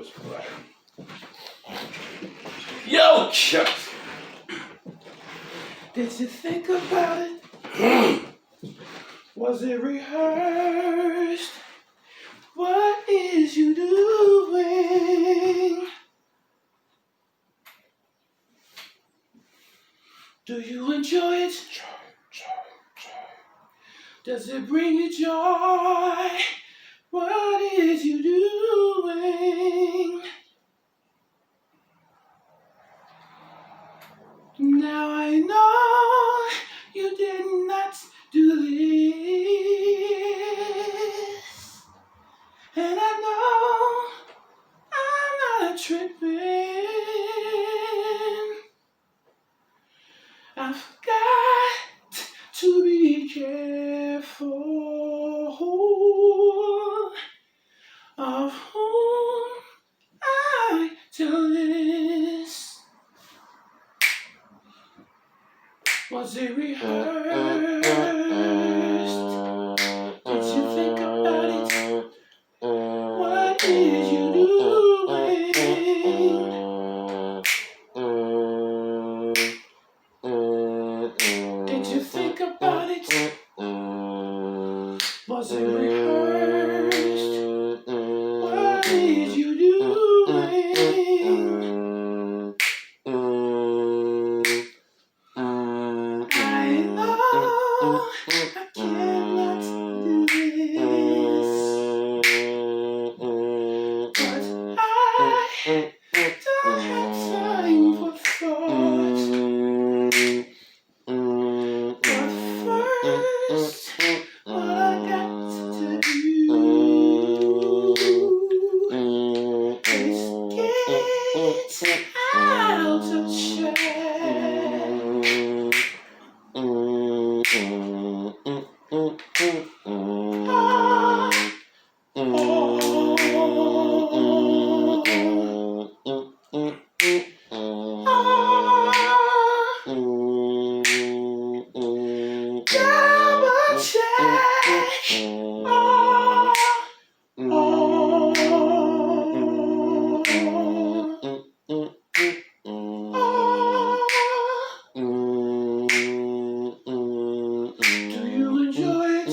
was black. Yo, Chuck. Did you think about it? Was it rehearsed? What is you doing? Do you enjoy it? Does it bring you joy? What is you doing? Now I know you did not do this, and I know I'm not tripping. I forgot to be careful of whom I tell this. Was it rehearsed? Did you think about it? What is you doing? Did you think about it? Was it rehearsed? What is you doing? I know I cannot do this, but I don't have time for thoughts. But first, what I got to do is get out of check. Double check. Do you enjoy it?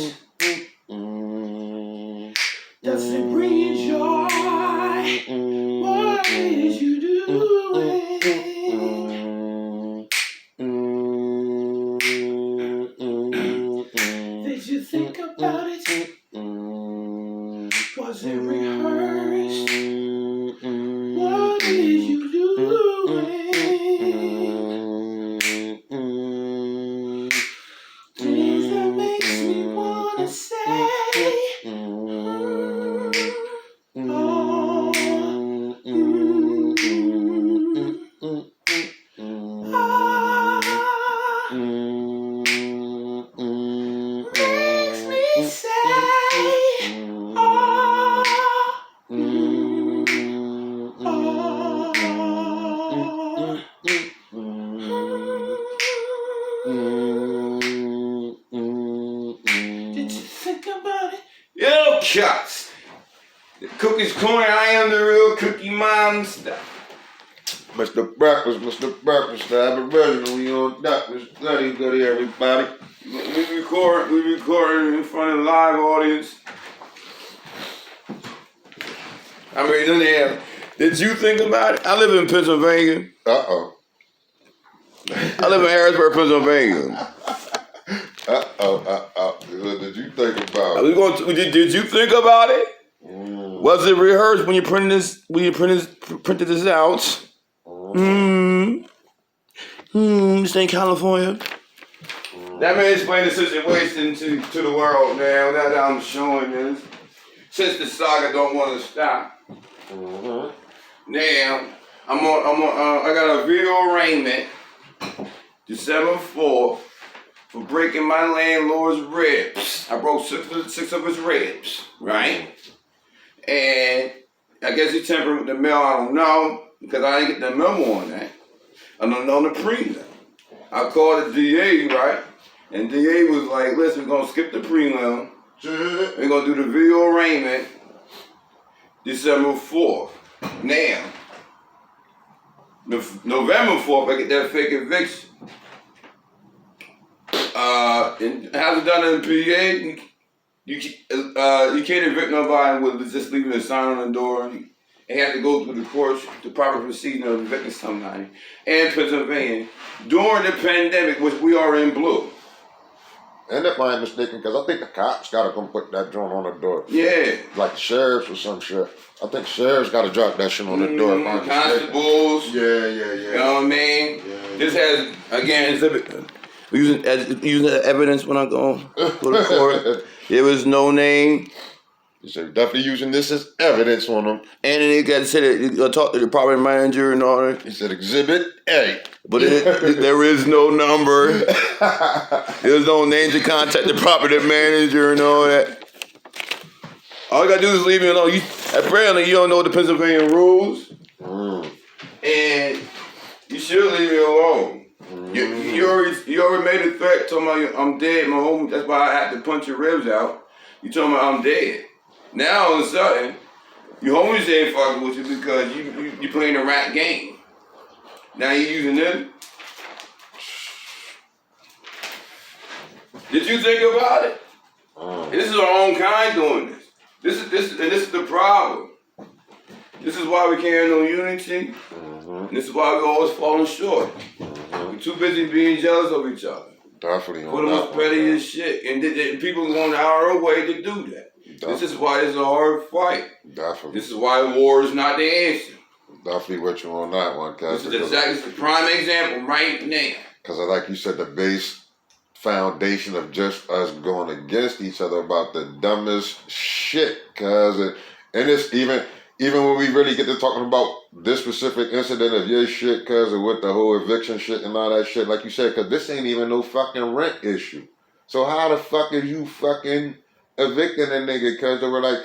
Does it bring you joy? What is you doing? Did you think about it? Was it rehearsed? What is you doing? Things that makes me wanna say, makes me say, Did you think about it? Yo, Chucks. The Cookie's Corner, I am the real Cookie Monster. Mr. Breakfast, I've been ready when you on that. Mr. Goody, everybody. We recording in front of a live audience. I mean, yeah. Did you think about it? I live in Pennsylvania. Uh-oh. I live in Harrisburg, Pennsylvania. Did you think about it? Did you think about it? Mm. Was it rehearsed when you printed this? When you printed this out? This ain't California. That may explain the situation to the world now. That I'm showing this. Since the saga don't want to stop. Mm-hmm. Now I got a video arraignment December 4th for breaking my landlord's ribs. I broke six of his ribs, right? And I guess he tampered with the mail, I don't know, because I didn't get the memo on that. I don't know the prelim. I called the DA, right? And DA was like, listen, we're gonna skip the prelim. We're gonna do the video arraignment December 4th. Now, November 4th, I get that fake eviction. And how's it done in PA? You can't evict nobody with just leaving a sign on the door. They have to go through the courts, the proper procedure of evicting somebody. And Pennsylvania, during the pandemic, which we are in blue. And if I ain't mistaken, because I think the cops gotta come put that joint on the door. Yeah. Like the sheriffs or some shit. I think sheriffs gotta drop that shit on the door. If I'm Constables. Yeah. You know what I mean? Yeah. This has, again, exhibit. Using the evidence when I go to court. There was no name. So definitely using this as evidence on them. And then they got to say that talk to the property manager and all that. He said Exhibit A. But there is no number. There's no name to contact the property manager and all that. All you gotta do is leave me alone. Apparently you don't know the Pennsylvania rules. And you should leave me alone. You already made a threat talking about I'm dead, my homie. That's why I had to punch your ribs out. You told me I'm dead. Now all of a sudden, your homies ain't fucking with you because you playing a rat game. Now you using them. Did you think about it? This is our own kind doing this. This is the problem. This is why we can't have no unity. And this is why we're always falling short. We're too busy being jealous of each other. Definitely. For the most pettiest shit. And people going out of their way to do that. Definitely. This is why it's a hard fight. Definitely. This is why war is not the answer. Definitely with you on that one, cuz. This is the prime example right now. Because like you said, the base foundation of just us going against each other about the dumbest shit, cuz. And it's even when we really get to talking about this specific incident of your shit, cuz, and with the whole eviction shit and all that shit, like you said, cuz this ain't even no fucking rent issue. So how the fuck is you fucking evicting a nigga? Cuz they were like,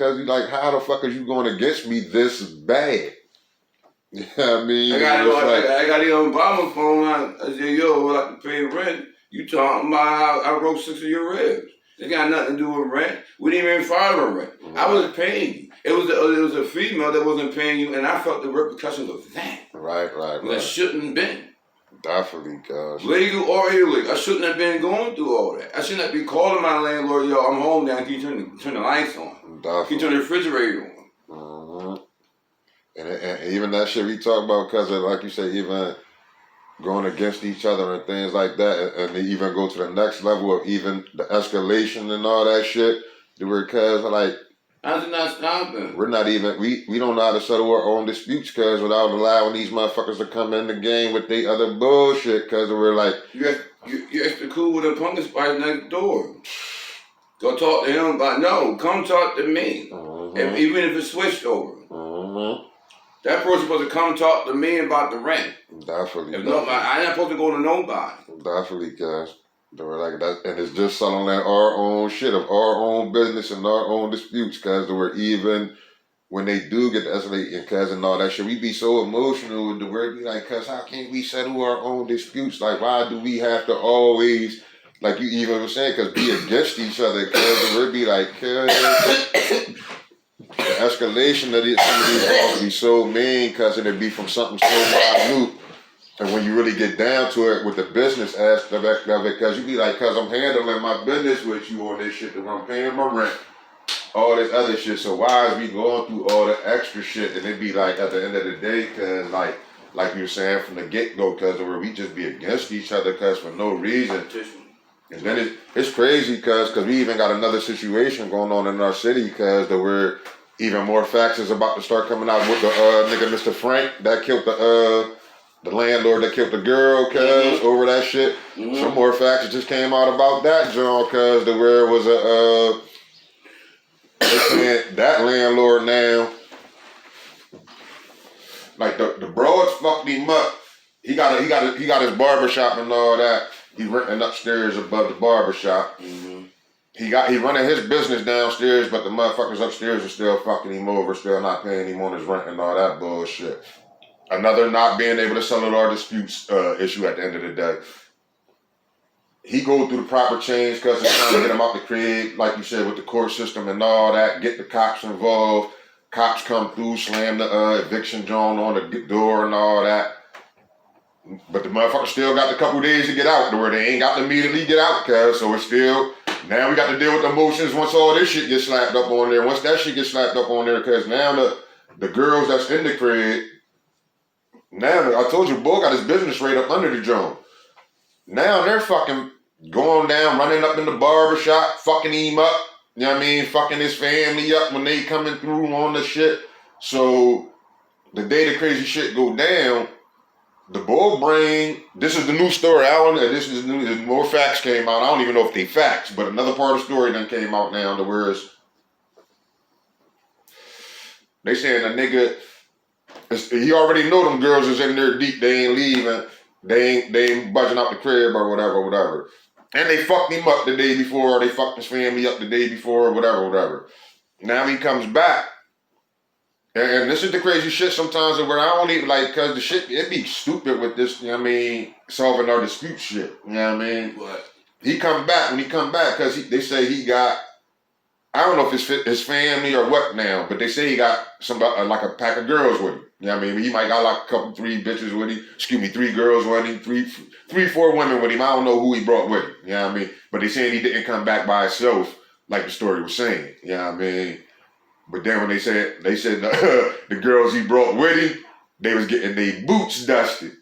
how the fuck is you going against me this bad? You know what I mean? I got it on Obama phone. I said, yo, I like to pay rent. You talking about I broke 6 of your ribs. It got nothing to do with rent. We didn't even file the rent. I wasn't paying you. It was a female that wasn't paying you, and I felt the repercussions of that. Right. That shouldn't have been. Definitely, gosh. Legal or illegal. I shouldn't have been going through all that. I shouldn't be calling my landlord, yo, I'm home now. Can you turn the lights on? Definitely. Can you turn the refrigerator on? And even that shit we talk about, cause like you said, even going against each other and things like that, and they even go to the next level of even the escalation and all that shit. Because like, how's it not stopping? We're not even we don't know how to settle our own disputes, cause without allowing these motherfuckers to come in the game with their other bullshit, cause we're like you extra cool with a pumpkin spice next door. Go talk to him about come talk to me. Even if it's switched over. That person's supposed to come talk to me about the rent. Definitely. I'm not supposed to go to nobody. Definitely, guys. They were like that, and it's just settling our own shit of our own business and our own disputes, cause they were even when they do get to escalate, cause and all that shit, we be so emotional with the word, be like, cause how can't we settle our own disputes? Like, why do we have to always, like you even were saying, cause be against each other, cause the word be like, cause. The escalation of some of these laws be so mean, cause it'd be from something so minute, and when you really get down to it with the business aspect of it, cause you be like, cause I'm handling my business with you on this shit, that I'm paying my rent, all this other shit. So why is we going through all the extra shit? And it be like at the end of the day, cause like you were saying from the get go, cause where we just be against each other, cause for no reason. And then it's crazy, cause we even got another situation going on in our city, cause that we're even more facts is about to start coming out with the nigga Mr. Frank that killed the landlord that killed the girl, cause over that shit. Some more facts just came out about that, John, cause where it was that landlord now, like the broads fucked him up. He got his barbershop and all that. He renting upstairs above the barbershop. He running his business downstairs, but the motherfuckers upstairs are still fucking him over, still not paying him on his rent and all that bullshit. Another not being able to settle our disputes issue at the end of the day. He go through the proper change because it's trying to get him out the crib, like you said, with the court system and all that, get the cops involved. Cops come through, slam the eviction joint on the door and all that. But the motherfucker still got a couple days to get out, to where they ain't got to immediately get out, cuz. So it's still, now we got to deal with the emotions once all this shit gets slapped up on there. Once that shit gets slapped up on there, cuz now the girls that's in the crib, now I told you, boy got his business right up under the joint. Now they're fucking going down, running up in the barbershop, fucking him up. You know what I mean? Fucking his family up when they coming through on the shit. So the day the crazy shit go down, the bull brain, this is the new story. I don't know, this is new, more facts came out. I don't even know if they facts, but another part of the story done came out now to where they saying the nigga, he already know them girls is in there deep, they ain't leaving, they ain't budging out the crib or whatever. And they fucked him up the day before, or they fucked his family up the day before, or whatever. Now he comes back. And this is the crazy shit sometimes where I don't even like, cause the shit, it be stupid with this, you know what I mean, solving our dispute shit, you know what I mean? What? When he come back, cause they say he got, I don't know if it's his family or what now, but they say he got like a pack of girls with him, you know what I mean? He might got like three bitches with him, 3 girls with him, 4 women with him, I don't know who he brought with him, you know what I mean? But they saying he didn't come back by himself, like the story was saying, you know what I mean? But then when they said the girls he brought with him, they was getting their boots dusted.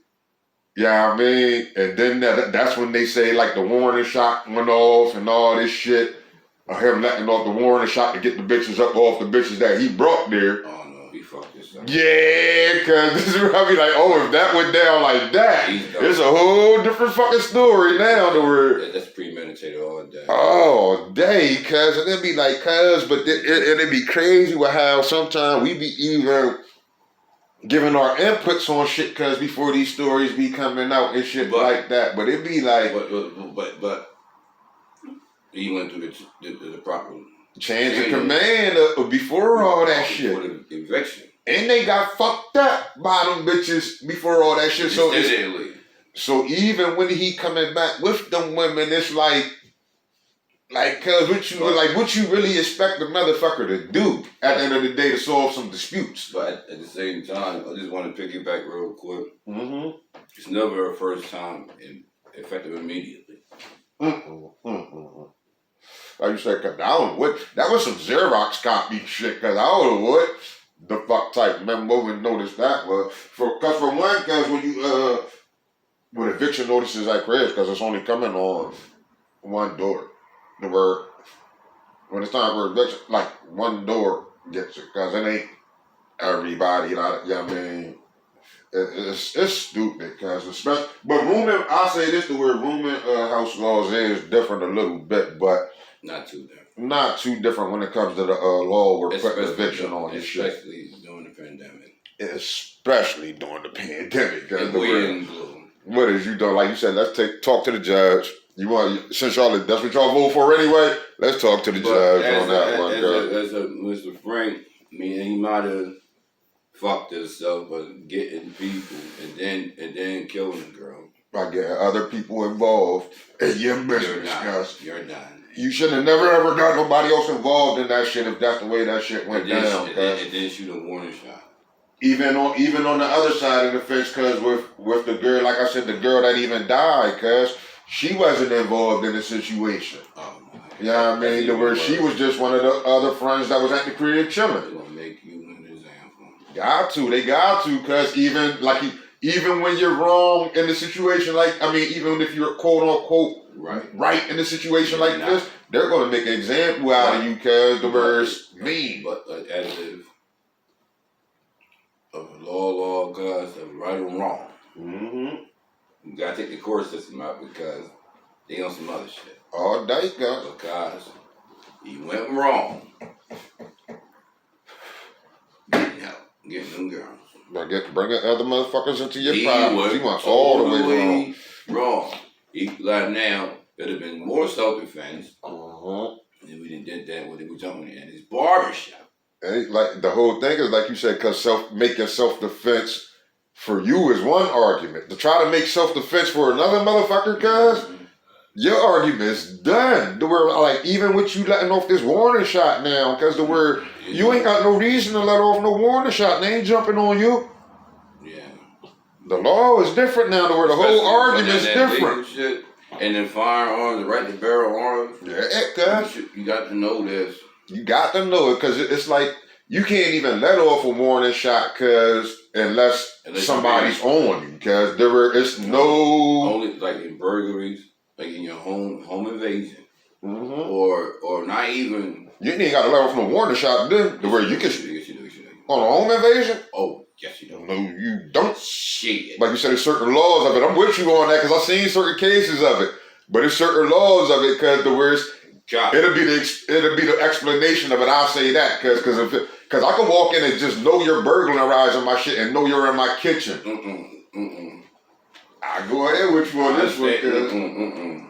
You know what I mean? And then that's when they say like the warning shot went off and all this shit. Him letting off the warning shot to get the bitches up off the bitches that he brought there. Oh no, he fucked this up. Yeah, cause this is where I be like, oh, if that went down like that, it's a whole different fucking story now. To where that's premeditated all day. Oh, day, cuz, and it'd be like, but it'd be crazy with how sometimes we be even giving our inputs on shit, cuz before these stories be coming out and shit like that. But it'd be like, but he went through the proper change of command before all that shit. Before the eviction. And they got fucked up by them bitches before all that shit. So even when he coming back with them women, it's like, cuz what you really expect the motherfucker to do at the end of the day to solve some disputes? But at the same time, I just want to piggyback real quick. Mm-hmm. It's never a first time effective immediately. Like you said, cause I don't know what, that was some Xerox copy shit, cause I don't know what the fuck type memo and notice that was. Cause for one, cause when you, with eviction notices like Chris, cause it's only coming on one door. The word, when it's time for eviction, like one door gets it, cause it ain't everybody, you know what I mean? It's stupid, cause especially, but rooming, I'll say this, the word rooming house laws is different a little bit, but not too different. Not too different when it comes to the law we're putting eviction on this shit. Especially during the pandemic. Especially during the pandemic. And we're in gloom. What is you doing? Like you said, let's talk to the judge. You want, since y'all, that's what y'all vote for anyway, let's talk to the judge on that one, girl. As Mr. Frank, I mean, he might have fucked himself, but getting people and then killing the girl. By getting other people involved in your business, guys. You're done. You should have never ever got nobody else involved in that shit if that's the way that shit went down. And then shoot a warning shot. Even on the other side of the fence, cause with the girl, like I said, the girl that even died, cause she wasn't involved in the situation. Oh my God. You know what I mean? The word she was just one of the other friends that was at the crib chilling. They're gonna make you an example. They got to, cause even when you're wrong in the situation, like, I mean, even if you're quote unquote right in a situation like this, they're gonna make an example out of you, cause the word's mean. But as if of law, cause of right or wrong. Mm-hmm. You gotta take the court system out because they on some other shit. All day, cuz. Because he went wrong. Getting them girls. Bringing other motherfuckers into your problems. He wants all the way wrong. Like now, it'd have been more self-defense. Uh-huh. And we did that when they were jumping in his barbershop. And like the whole thing is like you said, cause making self-defense for you is one argument. To try to make self-defense for another motherfucker, cuz your argument's done. The word, like, even with you letting off this warning shot now, cause the word You ain't got no reason to let off no warning shot. They ain't jumping on you. Yeah. The law is different now, to where the whole argument's different. Shit. And then firearms, the right to bear arms. Yeah, cuz. You got to know this. You got to know it, because it's like you can't even let off a warning shot, cause unless somebody's on you, because it's no only like in burglaries, like in your home invasion, or not even. You ain't got to let off no warning shot then, to where you can on a home invasion. Oh yes, you don't. No, you don't. Shit. Like you said, there's certain laws of it. I'm with you on that, because I've seen certain cases of it, but there's certain laws of it, because the worst. It'll be the explanation of it. I'll say that, because I can walk in and just know you're burglarizing my shit and know you're in my kitchen. I go ahead with you on this one.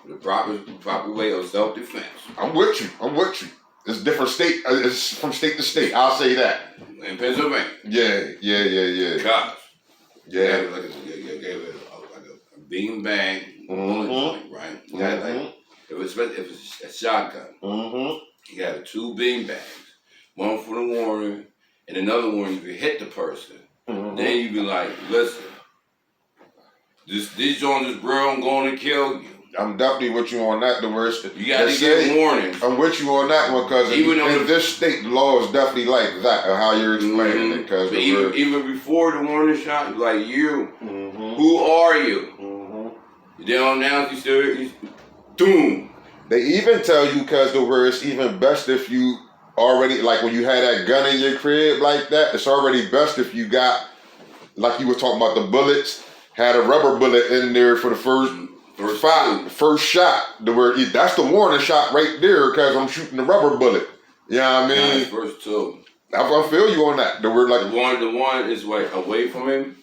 The proper way of self-defense. I'm with you. It's different state. It's from state to state. I'll say that. In Pennsylvania. Yeah. Cause. Yeah. Like a bean bag, right? You had like. It was a shotgun. You had 2 bean bags, one for the warning, and another one if you hit the person. Then you be like, listen, this joint is real, I'm going to kill you. I'm definitely with you on that. The worst. You got to give warnings. I'm with you on that one, because in this state, the law is definitely like that, of how you're explaining it. Cause even before the warning shot, like who are you? They don't announce you still. Doom. They even tell you, because it's even best if you already, like when you had that gun in your crib like that, it's already best if you got, like you were talking about the bullets, had a rubber bullet in there for the first shot. That's the warning shot right there, because I'm shooting the rubber bullet. You know what I mean? First 2. I feel you on that. The one is like away from him.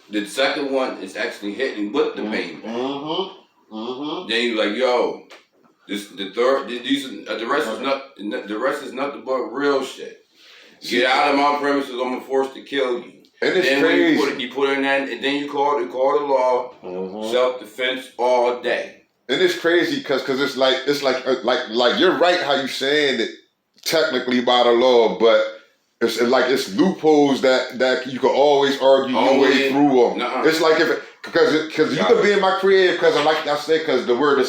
The second one is actually hitting with the main bag. Then you like, yo, the rest is nothing but real shit. Get out of my premises, I'm gonna force to kill you. And it's then crazy. You put in that, and then you call the law, self-defense all day. And it's crazy, because it's like you're right how you saying it technically by the law, but it's loopholes that you can always argue your way through them. It's like because you could be in my crib, because like I said, because the word the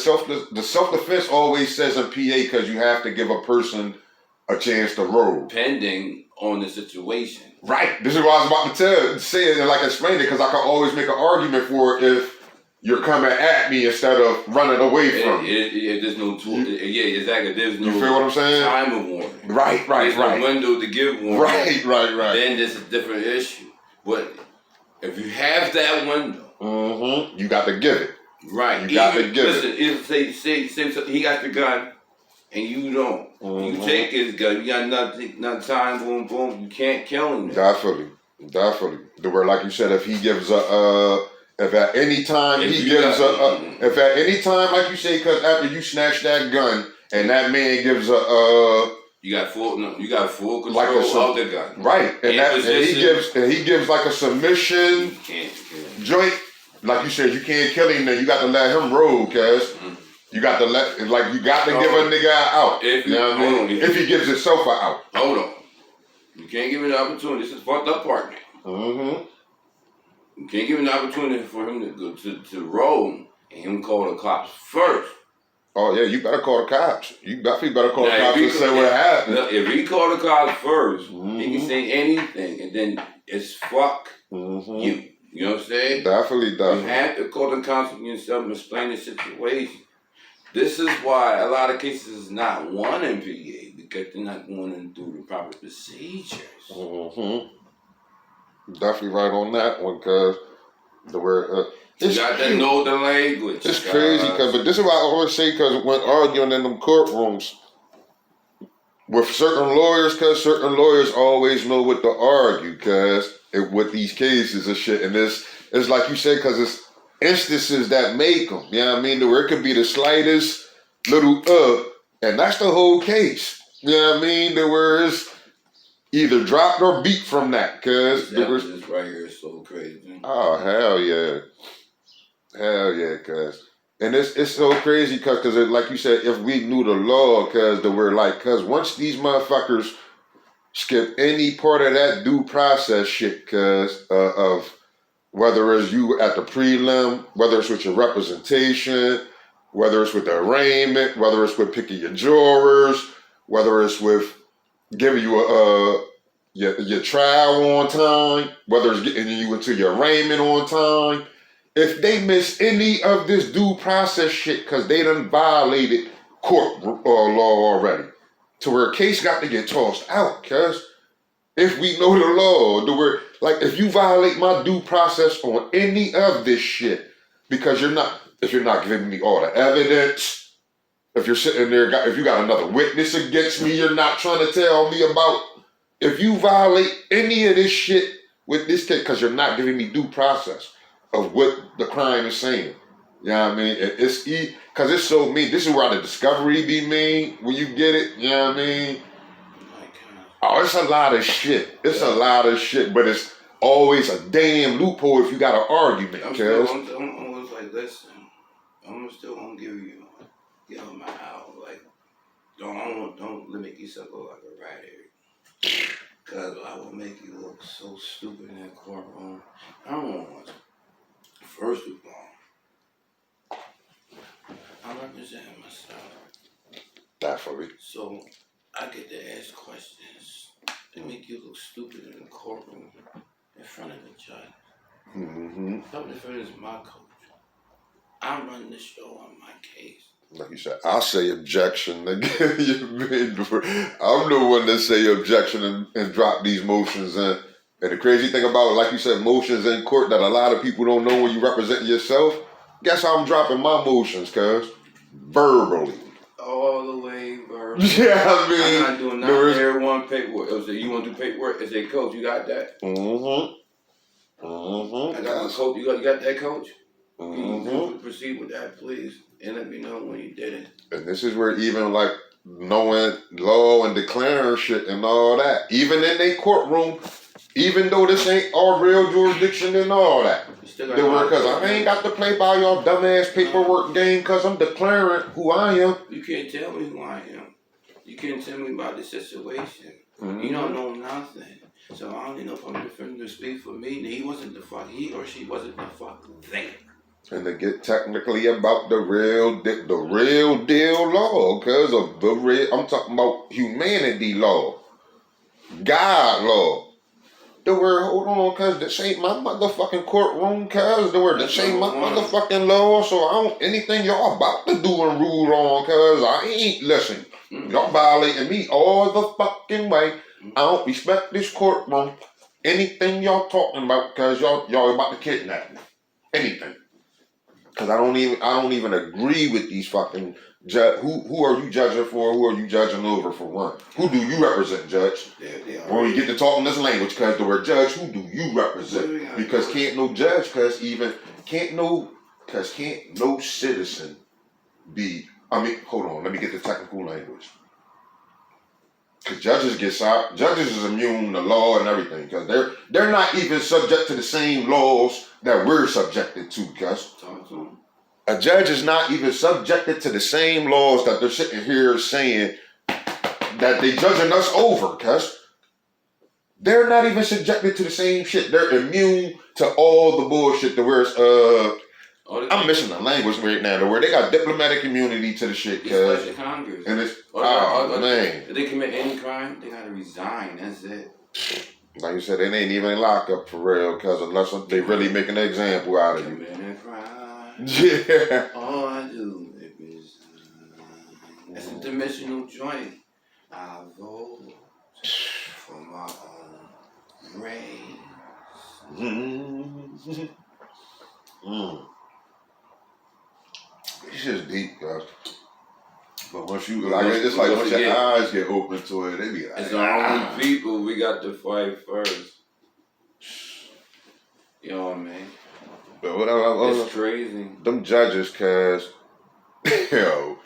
self-defense always says in PA, because you have to give a person a chance to roll. Depending on the situation. Right. This is what I was about to say it and explain it, because I can always make an argument for it if you're coming at me instead of running away from me. There's no tool. Yeah, exactly. There's no. You feel what I'm saying? Time of warning. Right. There's no window to give warning. Right. Then there's a different issue. But if you have that window, you got to give it. Right. You got to give it. Say he got the gun and you don't. You take his gun. You got nothing time. Boom, boom. You can't kill him. Definitely. The word, like you said, if he gives if at any time if at any time, like you say, because after you snatch that gun and that man gives you got full control of the gun. Right. And he gives like a submission joint. Like you said, you can't kill him, then you got to let him roll, cuz. You got to give a nigga out. You know what I mean? If he gives himself an out. Hold on. You can't give him the opportunity. This is fucked up part now. You can't give him the opportunity for him to go to roll and him call the cops first. Oh yeah, you better call the cops. You definitely better call the cops and say what happened. If he call the cops first, he can say anything, and then it's fuck you. You know what I'm saying? Definitely. You have to call the cops on yourself and explain the situation. This is why a lot of cases is not won in PA, because they're not going through the proper procedures. Definitely right on that one, cuz the word. You got to know the language. It's crazy, but this is what I always say, because when arguing in them courtrooms with certain lawyers, because certain lawyers always know what to argue, because with these cases and shit, and it's like you said, because it's instances that make them. You know what I mean? Where it could be the slightest little and that's the whole case. You know what I mean? Where it's either dropped or beat from that, because this right here is so crazy. Oh hell yeah, cuz. And it's so crazy, because like you said, if we knew the law, because once these motherfuckers skip any part of that due process shit because of whether it's you at the prelim, whether it's with your representation, whether it's with the arraignment, whether it's with picking your jurors, whether it's with giving you your trial on time, whether it's getting you into your arraignment on time. If they miss any of this due process shit because they done violated court law already, to where a case got to get tossed out, cuz if we know the law, like if you violate my due process on any of this shit, because if you're not giving me all the evidence, if you're sitting there, if you got another witness against me, you're not trying to tell me about. If you violate any of this shit with this case, because you're not giving me due process of what the crime is saying. You know what I mean? It's because it's so mean. This is where the discovery be mean when you get it. You know what I mean? Oh, it's a lot of shit. It's a lot of shit, but it's always a damn loophole if you got an argument. I'm like, listen, I'm still gonna give them my out. Like, don't limit yourself up like a rat here. Cause I will make you look so stupid in that courtroom. I don't want to. First of all, I'm representing myself. Definitely. So I get to ask questions that make you look stupid in the courtroom in front of the judge. Mm-hmm. Some defendant is my coach. I run the show on my case. Like you said, I'll say objection. I'm the one that say objection and drop these motions in. And the crazy thing about it, like you said, motions in court that a lot of people don't know when you represent yourself. Guess how I'm dropping my motions, cuz? Verbally. All the way verbally. Yeah, I mean. I'm not doing nothing there one paperwork. You want to do paperwork? It's a coach. You got that? Mm-hmm. I got my coach. You got that, coach? Mm-hmm. You proceed with that, please. And let me know when you did it. And this is where even like knowing law and declaring shit and all that, even in a courtroom, even though this ain't our real jurisdiction and all that, because I ain't got to play by y'all dumbass paperwork game because I'm declaring who I am. You can't tell me who I am. You can't tell me about the situation. Mm-hmm. You don't know nothing. So I only know if I'm the defendant to speak for me. He or she wasn't the fuck there. And to get technically about the real deal law, because of I'm talking about humanity law, God law. The word, hold on, cuz this ain't my motherfucking courtroom, cuz the word, this ain't my motherfucking law, so I don't, anything y'all about to do and rule on, cuz I ain't, listen, y'all violating me all the fucking way. I don't respect this courtroom. Anything y'all talking about, cuz y'all about to kidnap me. Anything. Cause I don't even agree with these fucking who are you judging for? Who are you judging over for one? Who do you represent, Judge? When we get to talking this language, cause the word judge, who do you represent? Because can't no judge, can't no citizen be. I mean, hold on, let me get the technical language. Cause judges is immune to law and everything, cause they're not even subject to the same laws that we're subjected to, cuz. A judge is not even subjected to the same laws that they're sitting here saying that they judging us over, cuz. They're not even subjected to the same shit. They're immune to all the bullshit to where it's, I'm missing the language right now, to where they got diplomatic immunity to the shit, cuz. Congress. And it's, man. If they commit any crime, they gotta resign, that's it. Like you said, they ain't even locked up for real, cuz, unless they really making an example out of you. Commit a crime. Yeah. All I do is it's a dimensional joint. I vote for my own race. It's just deep, guys. But once you it's like once your eyes get open to it, they be like, it's our own people we got to fight first. You know what I mean? But whatever, it's crazy. Them judges, cuz, yo,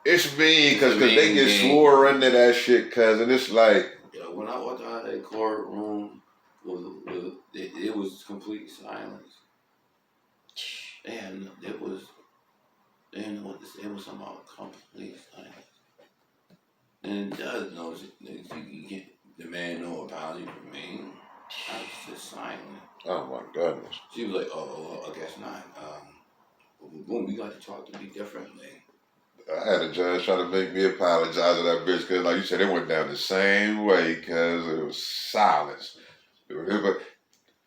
it's mean because they get swore into that shit, cuz, and it's like. Yo, when I walked out of that courtroom, it was complete silence. And it was somehow complete silence. And the judge knows it. You can't demand no apology from me. I was just silent. Oh my goodness. She was like, oh, I guess not. Boom, we got to talk to me differently. I had a judge try to make me apologize to that bitch because, like you said, it went down the same way because it was silence. But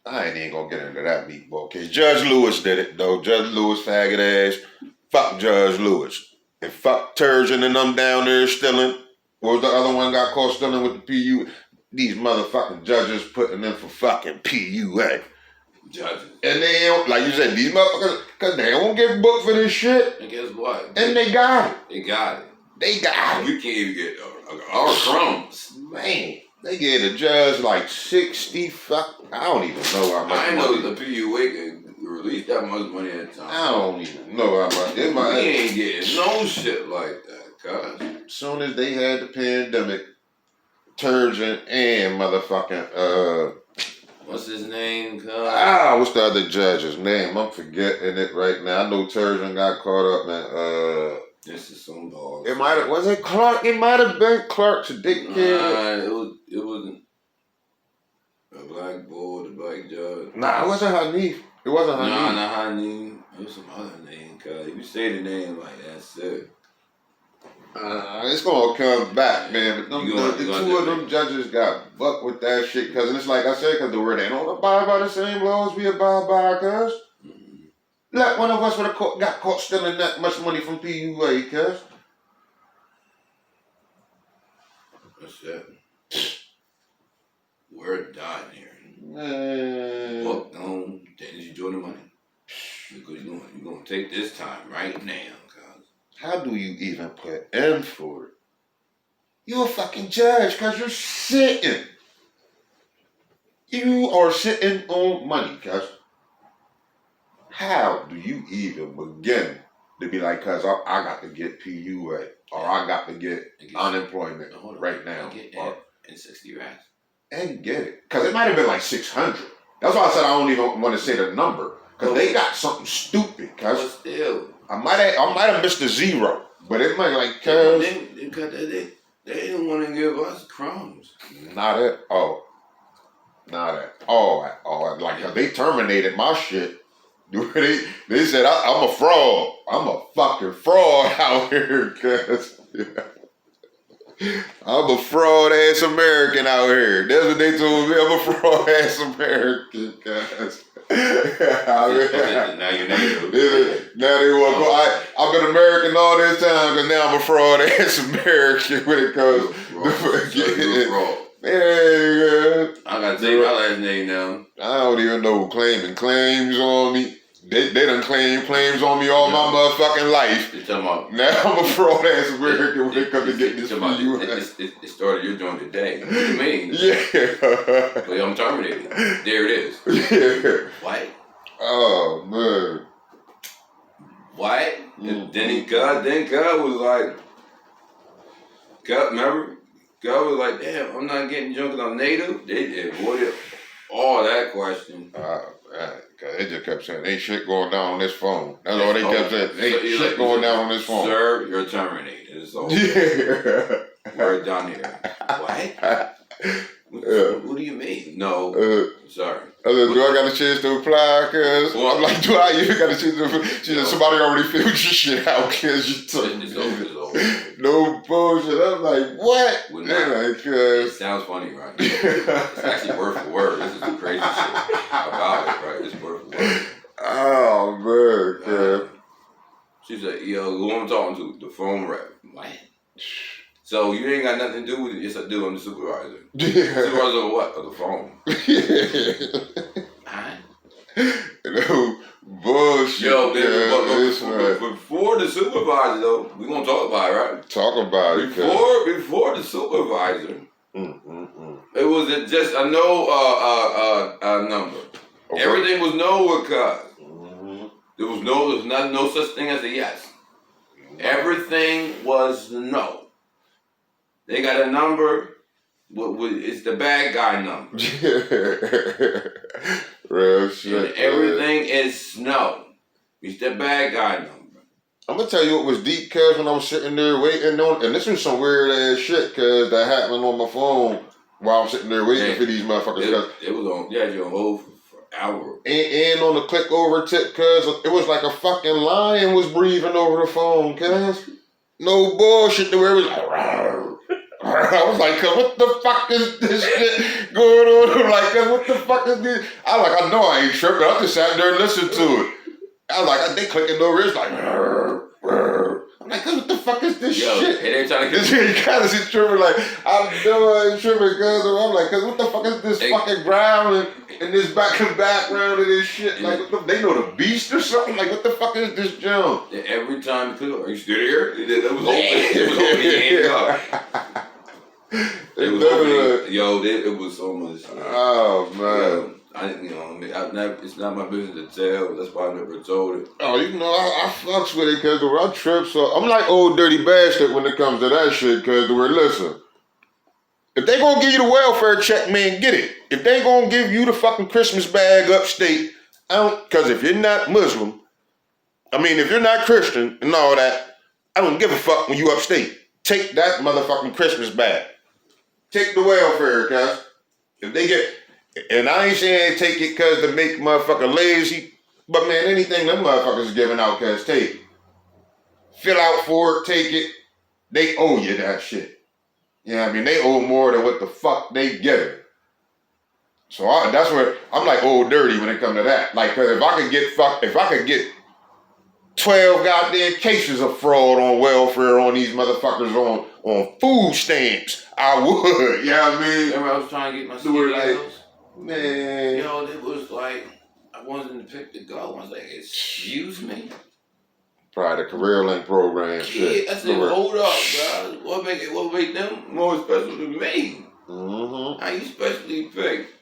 I ain't even gonna get into that meatball case. Judge Lewis did it though. Judge Lewis, faggot ass. Fuck Judge Lewis. And fuck Turgeon and them down there stealing. What was the other one got caught stealing with the PU? These motherfucking judges putting in for fucking PUA. Judges. And they don't, like you said, these motherfuckers, because they don't get booked for this shit. And guess what? And they got it. They got it. They got it. We can't even get our crumbs. Man, they gave the judge like 60 fuck. I don't even know how much I money. know the PUA can release that much money at a time. I don't even know how much. It We might, ain't getting no shit like that, cuz. as soon as they had the pandemic, Turgeon and motherfucking, What's his name, cuz? what's the other judge's name? I'm forgetting it right now. I know Turgeon got caught up in, This is some dog. it might have, was it Clark? It might have been Clark to Dick Kid. It wasn't a black boy, the black judge. Nah, it wasn't Hanif. It wasn't Hanif. Nah, not Honey. It was some other name, cuz. If you say the name like that, that's it. It's gonna come back, man. But them, the two of them judges got bucked with that shit, cause it's like I said, cause they don't abide by the same laws we abide by, cuz. Like one of us would have got caught stealing that much money from PUA, cuz. That's it. We're done here. Man. Fuck on, then you join the money. Because you're gonna take this time right now, cuz. How do you even put in for it? You a fucking judge, cuz you're sitting. You are sitting on money, cuz. How do you even begin to be like, cuz I got to get PUA or I got to get unemployment right now and 60 racks. And get it? Cuz it might have been like 600. That's why I said I don't even want to say the number, cuz they got something stupid, But cuz still, I might have missed the zero, but it might like cuz they didn't want to give us crumbs. not at all. Not at all. Like they terminated my shit. They said I'm a fraud. I'm a fucking fraud out here, cuz. I'm a fraud ass American out here. That's what they told me. I'm a fraud ass American, cuz. Now you're negative. Now they want to go. I've been American all this time, cause now I'm a fraud ass American when it comes You're a fraud. Yeah. I gotta take my last name now. I don't even know who claiming claims on me. They done claim claims on me all my motherfucking life. You're talking about Now I'm a fraud ass American when it comes to getting this PUA. It started your joint today. What do you mean? Yeah. Well, I'm terminated. There it is. Yeah. What? Oh man. What? And then God was like, remember? God was like, damn, I'm not getting drunk because I'm native. They avoided all that question. Cause they just kept saying, ain't shit going down on this phone. That's all they kept saying. Ain't shit going down on this phone. Sir, you're terminated. It's over. Yeah. We're done here. What? What do you mean? No. Sorry. I said, do I got a chance to apply? Cause I'm like, do I even got a chance to apply? She said, somebody already filled your shit out, cause you took It's over. no bullshit. I'm like, what? Like, it sounds funny, right? It's actually word for word. This is the crazy shit about it, right? It's word for word. Oh man, She said, yo, who I'm talking to? The phone rep. What? So you ain't got nothing to do with it? Yes, I do. I'm the supervisor. Yeah. Supervisor of what? Of the phone. No bullshit. Yo, but before the supervisor, though, we gonna talk about it, right? Talk about it. Before the supervisor, it was just a no number. Okay. Everything was no with cuz. There was no such thing as a yes. Everything was no. They got a number. It's the bad guy number. Real shit. And everything is no. It's the bad guy number. I'm gonna tell you what was deep, cuz when I was sitting there waiting on, and this was some weird ass shit, cuz that happened on my phone while I'm sitting there waiting for these motherfuckers. It was on. Yeah, you on hold for hours. And on the click over tip, cuz it was like a fucking lion was breathing over the phone, cuz. No bullshit. The way it was like, rawr. I was like, cuz what the fuck is this shit going on? Like, cuz what the fuck is this? I was like, I know I ain't tripping. I just sat there and listened to it. I was like, they clicking over. It's like, rawr, rawr. I'm like, what the fuck is this shit? And they trying to this shit kind of tripping. Like, I know I ain't tripping, cuz. I'm like, cuz what the fuck is this fucking ground and this background of this shit? Like, they know the beast or something? Like, what the fuck is this jump? Every time you click over, are you still here? It was open. It was open. It was open. Yo, it was so much. Oh, man. It's not my business to tell. That's why I never told it. Oh, I fucks with it because I trip. So I'm like old dirty bastard when it comes to that shit. Because listen, if they gonna give you the welfare check, man, get it. If they gonna give you the fucking Christmas bag upstate, because if you're not Muslim, if you're not Christian and all that, I don't give a fuck when you upstate. Take that motherfucking Christmas bag. Take the welfare, cuz. If they get. And I ain't saying take it cuz to make motherfucker lazy, but man, anything them motherfuckers giving out cuz take it. Fill out for it, take it. They owe you that shit. You know what I mean? They owe more than what the fuck they giving. So that's where I'm like old dirty when it comes to that. Like, cuz if I could get 12 goddamn cases of fraud on welfare on these motherfuckers on food stamps, I would. You know what I mean? Remember I was trying to get my CDLs? Man. Yo, it was like, I wasn't picked to go. I was like, excuse me? Probably the career link program shit. Yeah, I said, hold up, bro. What make them more special than me? Mm-hmm. I ain't specially picked.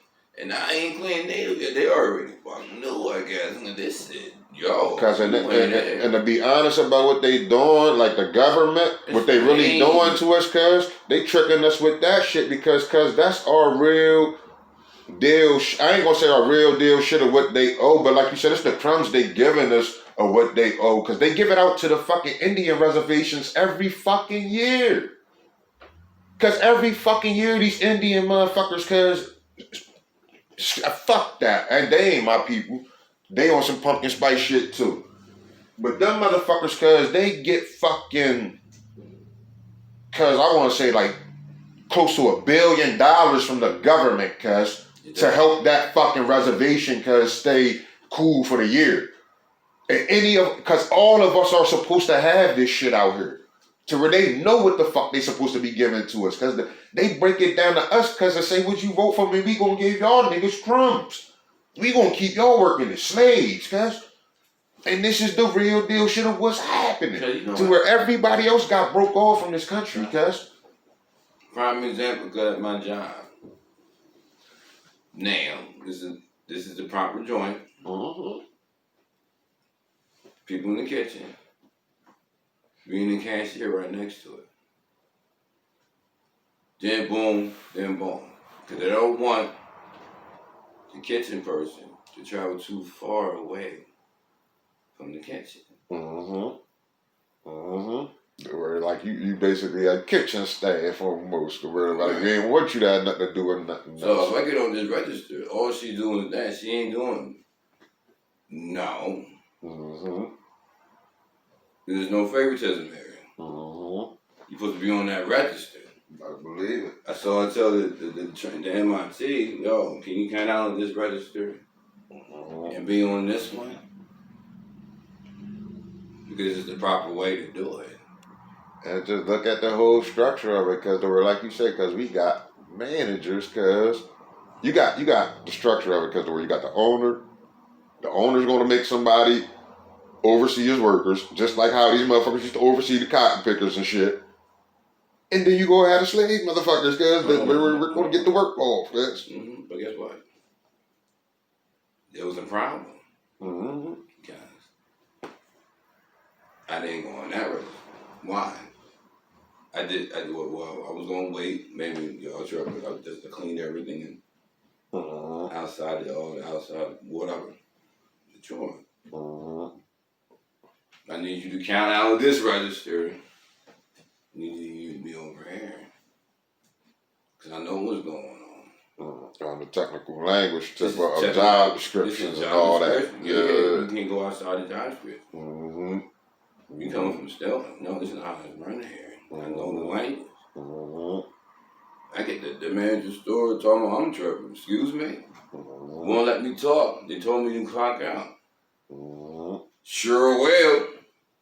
And I ain't claiming they already fucking knew, I guess. And this shit, yo. Cause and to be honest about what they doing, like the government, what they really doing to us, cuz, they tricking us with that shit because that's our real deal. I ain't gonna say our real deal shit of what they owe, but like you said, it's the crumbs they giving us of what they owe, because they give it out to the fucking Indian reservations every fucking year. Because every fucking year these Indian motherfuckers, cuz, fuck that, and they ain't my people. They on some pumpkin spice shit too. But them motherfuckers, cuz, they get fucking, cuz I want to say like close to $1 billion from the government, cuz, to help that fucking reservation, cuz, stay cool for the year. And cuz all of us are supposed to have this shit out here, to where they know what the fuck they supposed to be giving to us, cuz they break it down to us, cuz they say, what you vote for me, we gonna give y'all niggas crumbs. We gonna keep y'all working as slaves, cuz. And this is the real deal shit of what's happening, to where everybody else got broke off from this country, cuz. Prime example, cuz, my job. Now, this is the proper joint. Mm-hmm. People in the kitchen. Me and the cashier right next to it. Then boom. Because they don't want the kitchen person to travel too far away from the kitchen. Mm-hmm. Mm-hmm. Where like you basically a kitchen staff for most, where like they ain't want you to have nothing to do with nothing. So if I get on this register, all she doing is that. She ain't doing no. Mm-hmm. There's no favoritism here. Mm-hmm. You're supposed to be on that register. I believe it. I saw her tell the MIT, yo, can you count out on this register and be on this one? Because it's the proper way to do it. And just look at the whole structure of it, because we're like you said, because we got managers, because you got the structure of it, because where you got the owner. The owner's gonna make somebody oversee his workers, just like how these motherfuckers used to oversee the cotton pickers and shit. And then you go have the slave motherfuckers, because we're gonna get the work off. Mm-hmm. But guess what? There was a problem. Mm-hmm. Guys, I didn't go on that register. Why? I was gonna wait, maybe y'all sure, just to clean everything and outside whatever. The joint. I need you to count out of this register. I need you to be over here. because I know what's going on. On the technical language This type is of job descriptions and all that. Yeah, you can't go outside the job description. Mm-hmm. You coming from Stellar? No, this is how it's running here. I know the language. I get the manager store talking about I'm tripping. Excuse me? Won't let me talk. They told me to clock out. Sure will.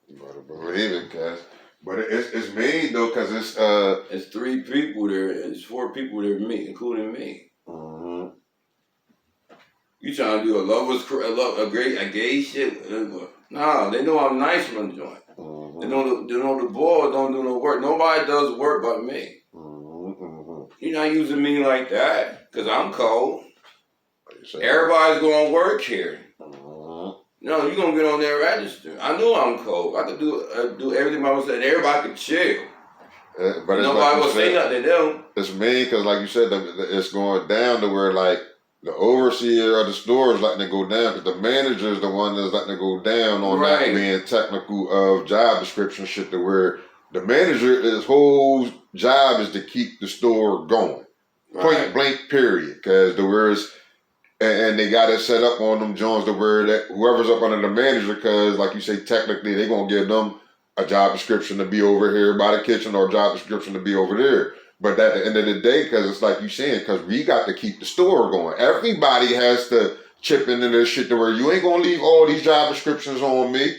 You better believe it, cuz. But it's mean though, cause it's 3 people there. It's 4 people there, me, including me. You trying to do a gay shit? Nah, they know I'm nice from the joint. They know the boy don't do no work. Nobody does work but me. You're not using me like that, cause I'm cold. Everybody's going to work here. No, you're going to get on their register. I know I'm cold. I could do everything I was saying. Everybody could chill. But nobody like will say nothing to them. It's mean because, like you said, it's going down to where, like, the overseer of the store is letting it go down because the manager is the one that's letting it go down on that being technical of job description shit to where the manager, his whole job is to keep the store going. Point blank, period. Because the words... And they got it set up on them Jones to where that whoever's up under the manager, because like you say, technically they're gonna give them a job description to be over here by the kitchen or a job description to be over there. But at the end of the day, because it's like you saying, because we got to keep the store going. Everybody has to chip into this shit to where you ain't gonna leave all these job descriptions on me,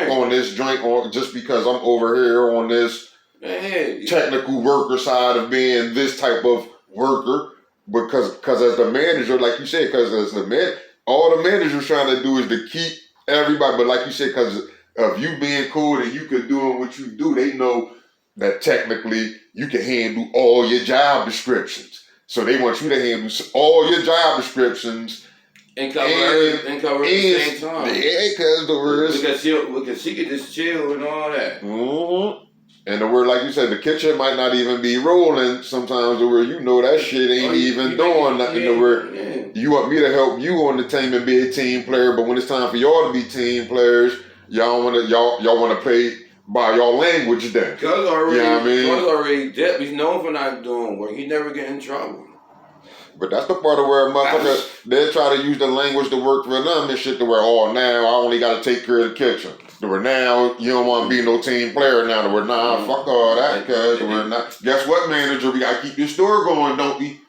on this joint, or just because I'm over here on this technical worker side of being this type of worker. Because as the manager, like you said, because as the man, all the manager's trying to do is to keep everybody. But like you said, because of you being cool and you can do what you do, they know that technically you can handle all your job descriptions. So they want you to handle all your job descriptions and cover everything at the same time. Yeah, because the words because she could just chill and all that. And the word, like you said, the kitchen might not even be rolling sometimes the word you know that shit ain't even doing nothing the word you want me to help you on the team and be a team player, but when it's time for y'all to be team players, y'all wanna play by y'all language then. Cuz already dead. He's known for not doing work. He never get in trouble. But that's the part of where motherfuckers they try to use the language to work for them and shit to where now I only gotta take care of the kitchen. Where now you don't want to be no team player now. Where fuck all that, cause we're not. Guess what, manager? We gotta keep your store going, don't we?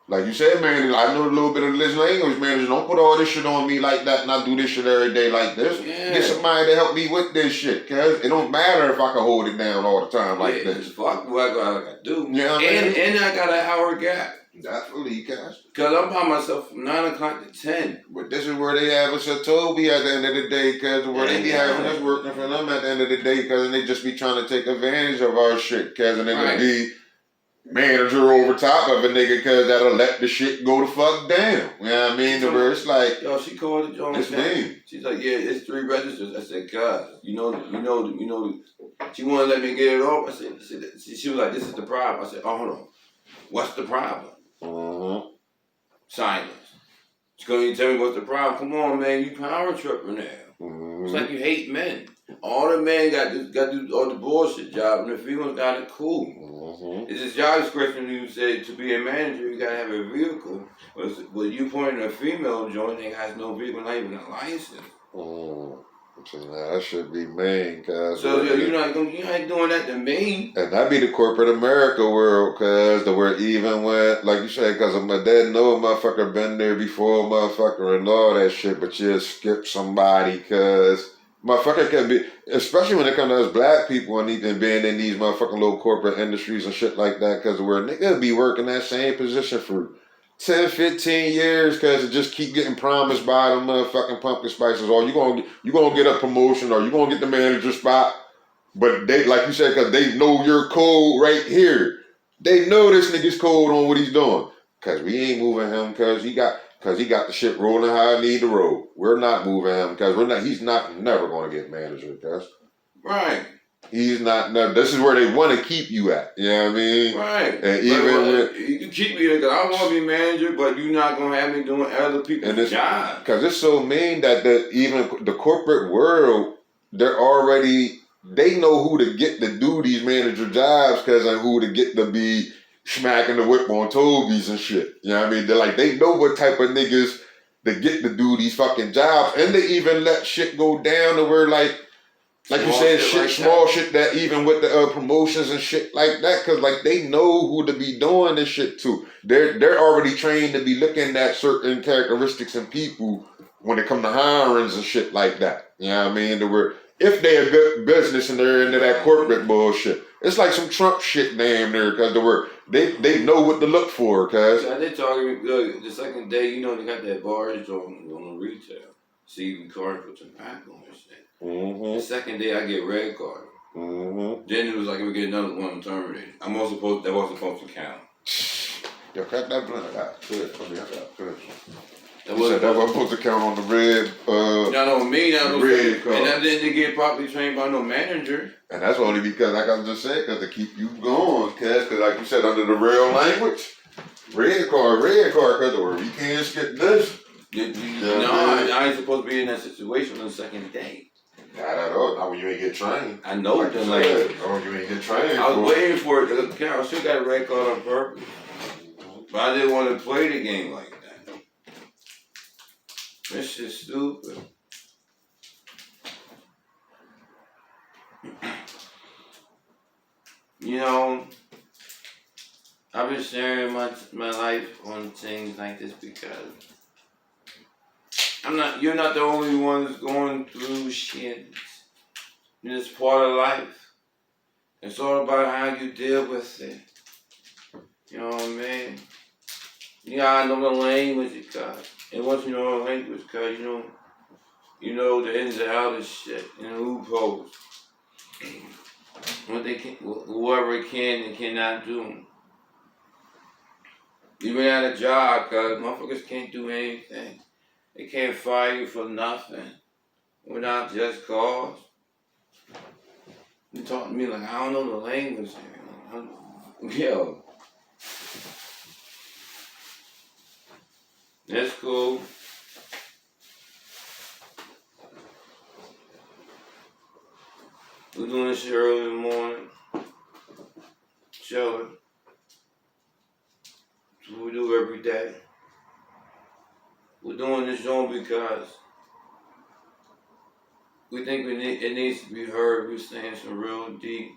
Like you said, man. I know a little bit of this language, manager. Don't put all this shit on me like that, and I do this shit every day like this. Get somebody to help me with this shit, cause it don't matter if I can hold it down all the time like this. Fuck what I gotta do. Yeah, and I got an hour gap. Definitely, cuz. Cause I'm by myself from 9 o'clock to 10. But this is where they have us at Toby at the end of the day, cuz where they be having us working for them at the end of the day, cuz and they just be trying to take advantage of our shit, cuz and they would be manager over top of a nigga, cuz that'll let the shit go the fuck down. You know what I mean? Where it's like, yo, she called the joint. It's me. She's like, yeah, it's 3 registers. I said, cuz, you know, she wanna let me get it off. I said, she was like, this is the problem. I said, oh, hold on, what's the problem? Silence. She's gonna tell me what's the problem. Come on, man, you power tripper now. It's like you hate men. All the men got to do all the bullshit job, and the females got it cool. It's this job description. You say to be a manager, you gotta have a vehicle. But you pointing a female joint that has no vehicle, not even a license. That should be mean, cuz. So you ain't doing that to me. And that be the corporate America world, cuz, the where even when, like you said, cuz my dad know a motherfucker been there before, motherfucker, and all that shit, but you skip somebody, cuz motherfucker can be, especially when it comes to us black people and even being in these motherfucking little corporate industries and shit like that, cuz where nigga be working that same position for 10, 15 years, cause it just keep getting promised by them motherfucking pumpkin spices. Or you gonna get a promotion, or you gonna get the manager spot. But they, like you said, cause they know your code right here. They know this nigga's code on what he's doing. Cause we ain't moving him, cause he got the shit rolling how I need to roll. We're not moving him, cause he's never gonna get manager, cuz. Right. He's not. No, this is where they want to keep you at. You know what I mean? Right. And even you can keep me there because I want to be manager, but you're not gonna have me doing other people's jobs. Because it's so mean that even the corporate world, they know who to get to do these manager jobs, cause and who to get to be smacking the whip on Toby's and shit. You know what I mean? They're like, they know what type of niggas that get to do these fucking jobs, and they even let shit go down to where like you said, small shit that even with the promotions and shit like that, cause like they know who to be doing this shit to. They're already trained to be looking at certain characteristics in people when it come to hirings and shit like that. You know what I mean? If they a good business and they're into that corporate bullshit, it's like some Trump shit damn near, cause they know what to look for, cause. So they talking the second day, you know, they got that bars on the retail, CB card for tobacco and shit. The second day I get red card. Then it was like we get another one terminated. That wasn't supposed to count. Yo, cut that blunt out. Good. That wasn't supposed to count on the red. Not on me, not on red card. And that didn't get properly trained by no manager. And that's only because, like I just said, because to keep you going, cause like you said, under the real language, red card, cause we can't skip this. I ain't supposed to be in that situation on the second day. Not at all. Not when you ain't get trained. I know like that. When you ain't get trained. I was waiting for it. I still got a red card on purpose, but I didn't want to play the game like that. This shit's stupid. You know, I've been sharing my life on things like this because you're not the only one that's going through shit. It's part of life. It's all about how you deal with it. You know what I mean? You gotta know the language, cuz. And once you know the language, cuz, you know the ins and outs of shit and the loopholes. What they can, whoever can and cannot do. Even at a job, cuz motherfuckers can't do anything. They can't fire you for nothing without just cause. You talk to me like I don't know the language here. Yo. That's cool. We're doing this shit early in the morning. Chilling. That's what we do every day. We're doing this show because we think it needs to be heard. We're saying some real deep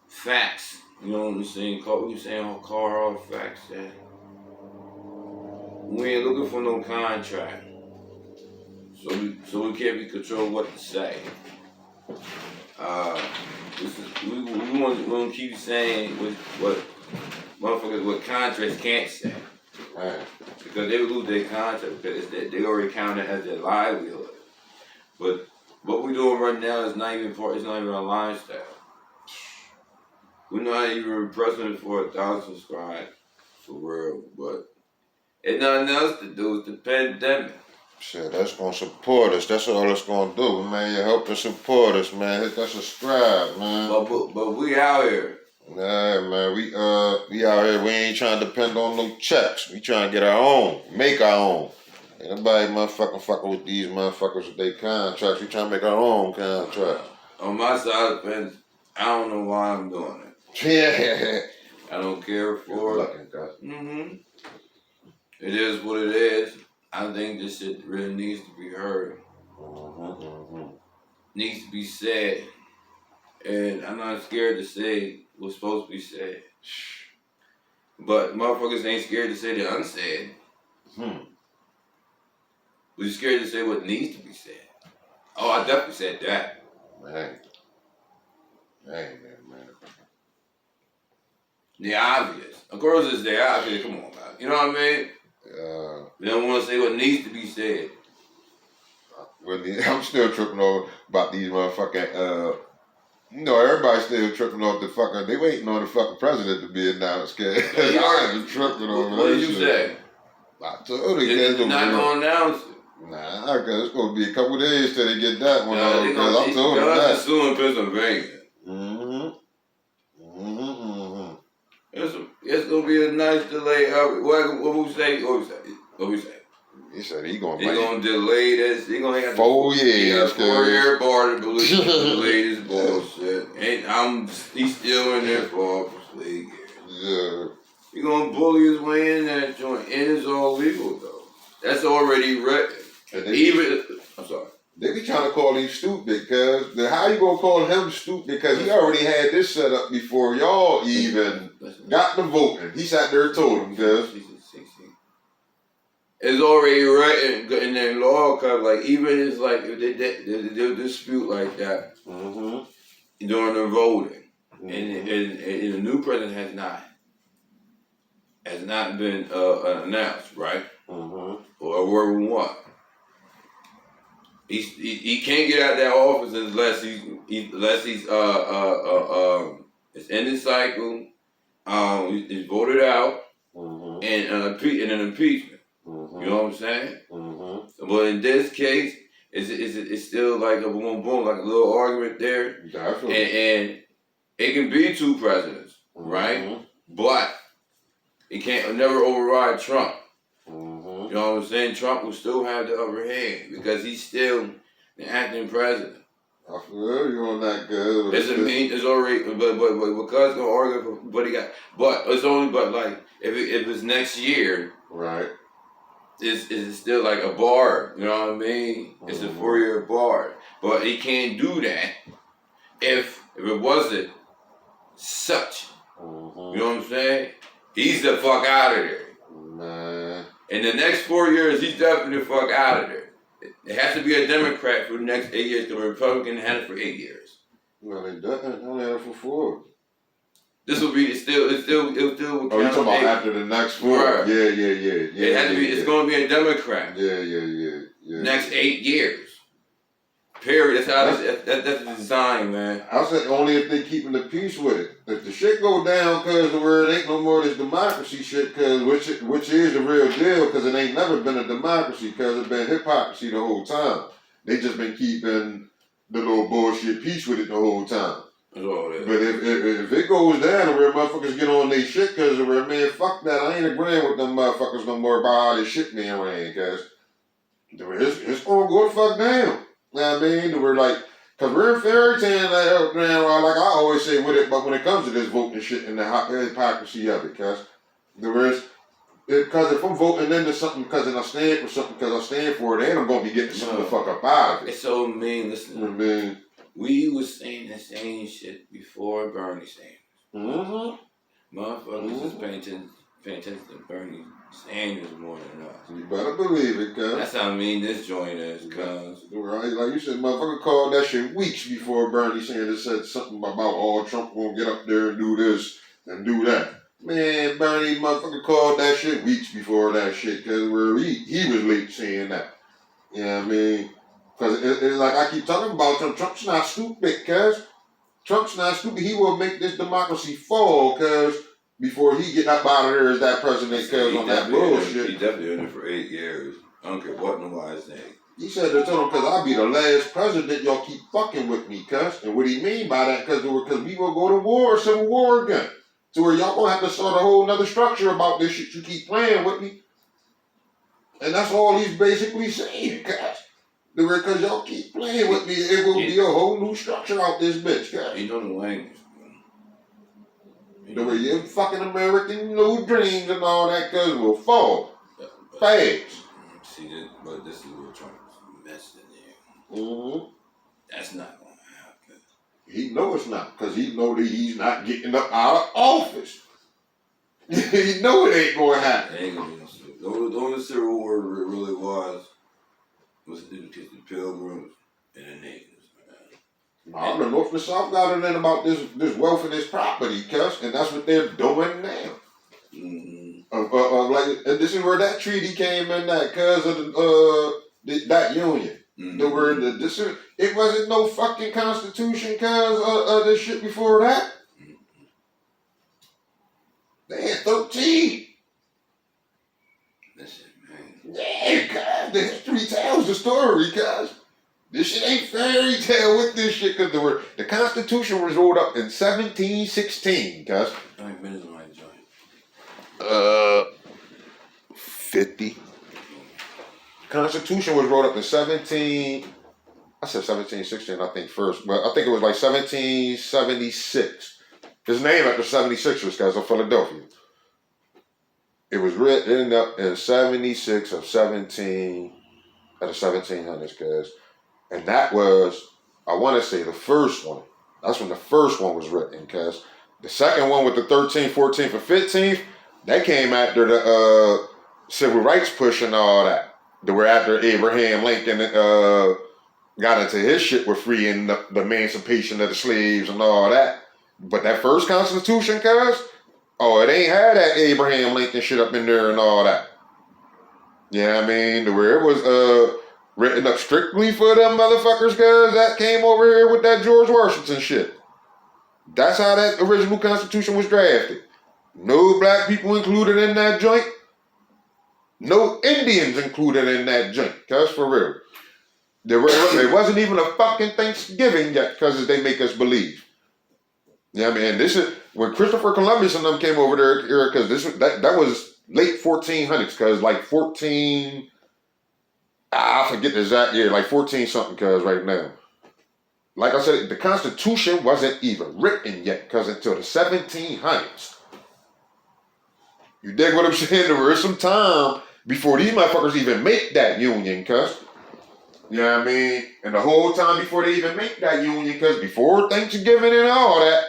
facts. You know what I'm saying? We're saying hard facts that we ain't looking for no contract. So we can't be controlled what to say. We want to keep saying what motherfuckers what contracts can't say. Right. Because they would lose their contract because they already count it as their livelihood. But what we're doing right now is not even a lifestyle. We're not even pressing for 1,000 subscribers for real, but it's nothing else to do. It's the pandemic. Shit, that's gonna support us. That's all it's gonna do, man. You help us support us, man. Hit that subscribe, man. But we out here. Nah, man, we out here. We ain't trying to depend on no checks. We trying to get our own, make our own. Ain't nobody motherfucking fucking with these motherfuckers with their contracts. We trying to make our own contract. On my side of the fence, I don't know why I'm doing it. Yeah. I don't care for it. It is what it is. I think this shit really needs to be heard. Needs to be said. And I'm not scared to say what's supposed to be said. But motherfuckers ain't scared to say the unsaid. We're scared to say what needs to be said. Oh, I definitely said that. Man. The obvious. Of course it's the obvious. Come on, man. You know what I mean? They don't want to say what needs to be said. Well, I'm still tripping about these motherfucking, everybody's still tripping off the fucking, they waiting on the fucking president to be announced, kid. I ain't tripping over that shit. What did you say? I told you, they're not going to announce it. Nah, cause it's gonna be a couple days till they get that one. I told them that. Still in Pennsylvania. It's gonna be a nice delay. What we say? He said he gonna. They gonna delay this. They gonna have 4 years. 4 year bar to delay this bullshit. And he's still in there for 3 years. Yeah. He gonna bully his way in that joint, and it's all legal though. That's already written. And I'm sorry. They be trying to call him stupid, cuz. How you gonna call him stupid? Because he already had this set up before y'all even got the voting. He sat there and told him, cuz. It's already written in their law, cuz like even it's like if they dispute like that during the voting, and the new president has not been announced, right? Or word what? He can't get out of that office unless he's it's ended cycle, it's voted out, and an impeachment. You know what I'm saying? But in this case, it's still like a boom boom, like a little argument there, and it can be two presidents, right? But it can't never override Trump. You know what I'm saying? Trump will still have the upper hand because he's still the acting president. I feel you on that, cuz. It's already, but because gonna argue for what he got, but it's only like if it's next year, right? It's still like a bar. You know what I mean? It's a 4-year bar, but he can't do that if it wasn't such. You know what I'm saying? He's the fuck out of there. Man. In the next 4 years, he's definitely the fuck out of there. It has to be a Democrat for the next 8 years, because a Republican had it for 8 years. Well, they only had it for 4. This will be still. Oh, you talking about after the next 4? Right. Yeah. It has to be. It's going to be a Democrat. Yeah. Next 8 years. Period. That's the design, man. I said only if they keeping the peace with it. If the shit go down, cause the word ain't no more this democracy shit, cause which is the real deal, cause it ain't never been a democracy, cause it's been hypocrisy the whole time. They just been keeping the little bullshit peace with it the whole time. That's all it is. But if it goes down, where motherfuckers get on their shit, cause where man, fuck that, I ain't agreeing with them motherfuckers no more about how this shit being ran, cause it's gonna go the fuck down. You know what I mean? We're like, cause we're in fairy tale now, like I always say with it, but when it comes to this voting shit and the hypocrisy of it, cause if I'm voting into something because I stand for something because I stand for it, then I'm gonna be getting something the fuck up out of it. It's so mean. Listen, we was saying the same shit before Bernie Sanders. Motherfuckers is paying attention to Bernie Sanders more than us. You better believe it, cuz. That's how mean this joint is, cuz. Right, like you said, motherfucker called that shit weeks before Bernie Sanders said something about, Trump gonna get up there and do this and do that. Man, Bernie motherfucker called that shit weeks before that shit, cuz he was late saying that. You know what I mean? Cause it's like I keep talking about Trump. Trump's not stupid, cuz. Trump's not stupid. He will make this democracy fall, cuz. Before he get up out of there as that president, cuz on that bullshit. He definitely in it for 8 years. I don't care what nobody's saying. He said to tell him, cuz I'll be the last president, y'all keep fucking with me, cuz. And what he mean by that, cuz we will go to war, civil war again. To where y'all gonna have to start a whole nother structure about this shit. You keep playing with me. And that's all he's basically saying, cuz. Because y'all keep playing with me, it will be a whole new structure out this bitch, cuz. You know the language. The way your fucking American new dreams and all that, cuz will fall fast. See, but this is where Trump is messing in. That's not gonna happen. He know it's not, cuz he know that he's not getting up out of office. He know it ain't gonna happen. It ain't gonna be no civil. The only civil war it really was because the Pilgrims and the natives. I don't know if the South got it in about this wealth and this property, cuz, and that's what they're doing now. And this is where that treaty came in, that cuz of that union. The word it wasn't no fucking constitution, cuz of this shit before that. They had 13. Listen, man. Yeah, cuz the history tells the story, cuz. This shit ain't fairy tale with this shit, cuz the Constitution was rolled up in 1716, cuz. How many minutes am I enjoying? 50. Constitution was rolled up in 1716, I think first, but I think it was like 1776. It's named after 76ers, cuz, of Philadelphia. It was written up in 76 of 17 at the 1700s, cuz. And that was, I want to say, the first one. That's when the first one was written, cuz. The second one with the 13th, 14th, and 15th, that came after the civil rights push and all that. They were after Abraham Lincoln got into his shit with freeing the emancipation of the slaves and all that. But that first Constitution, cuz, oh, it ain't had that Abraham Lincoln shit up in there and all that. Yeah, I mean, where it was written up strictly for them motherfuckers, cuz, that came over here with that George Washington shit. That's how that original Constitution was drafted. No black people included in that joint. No Indians included in that joint, cuz, for real. There wasn't even a fucking Thanksgiving yet, cuz, as they make us believe. Yeah, man. This is when Christopher Columbus and them came over there, because that was late 1400s, cuz, like 14. I forget the exact year, like 14 something, cuz, right now. Like I said, the Constitution wasn't even written yet, cuz, until the 1700s. You dig what I'm saying? There was some time before these motherfuckers even make that union, cuz. You know what I mean? And the whole time before they even make that union, cuz, before Thanksgiving and all that,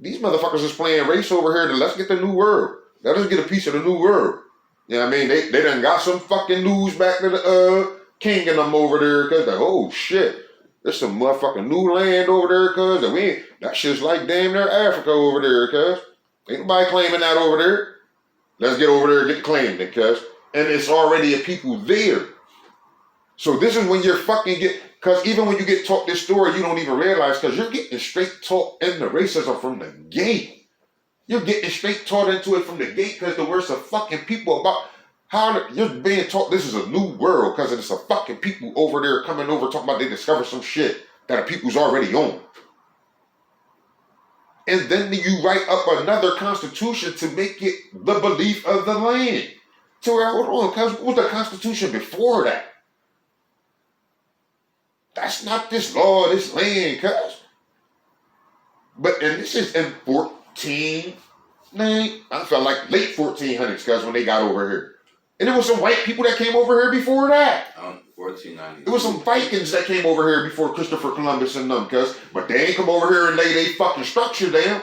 these motherfuckers is playing race over here to let's get the new world. Let us get a piece of the new world. You know what I mean? They done got some fucking news back to the king and them over there, cuz, like, oh shit, there's some motherfucking new land over there, cuz, that shit's like damn near Africa over there, cuz. Ain't nobody claiming that over there. Let's get over there and get the claim it, cuz. And it's already a people there. So this is when you're fucking cuz even when you get taught this story, you don't even realize, cuz you're getting straight taught in the racism from the gate. You're getting straight taught into it from the gate, cuz the worst of fucking people about how you're being taught this is a new world, cuz it's a fucking people over there coming over talking about they discovered some shit that a people's already on. And then you write up another constitution to make it the belief of the land. So hold on, cuz, what was the Constitution before that? That's not this law, this land, cuz. And this is in 1490. I felt like late 1400s, cuz, when they got over here. And there was some white people that came over here before that. 1490. There was some Vikings that came over here before Christopher Columbus and them, cuz. But they ain't come over here and lay they fucking structure down.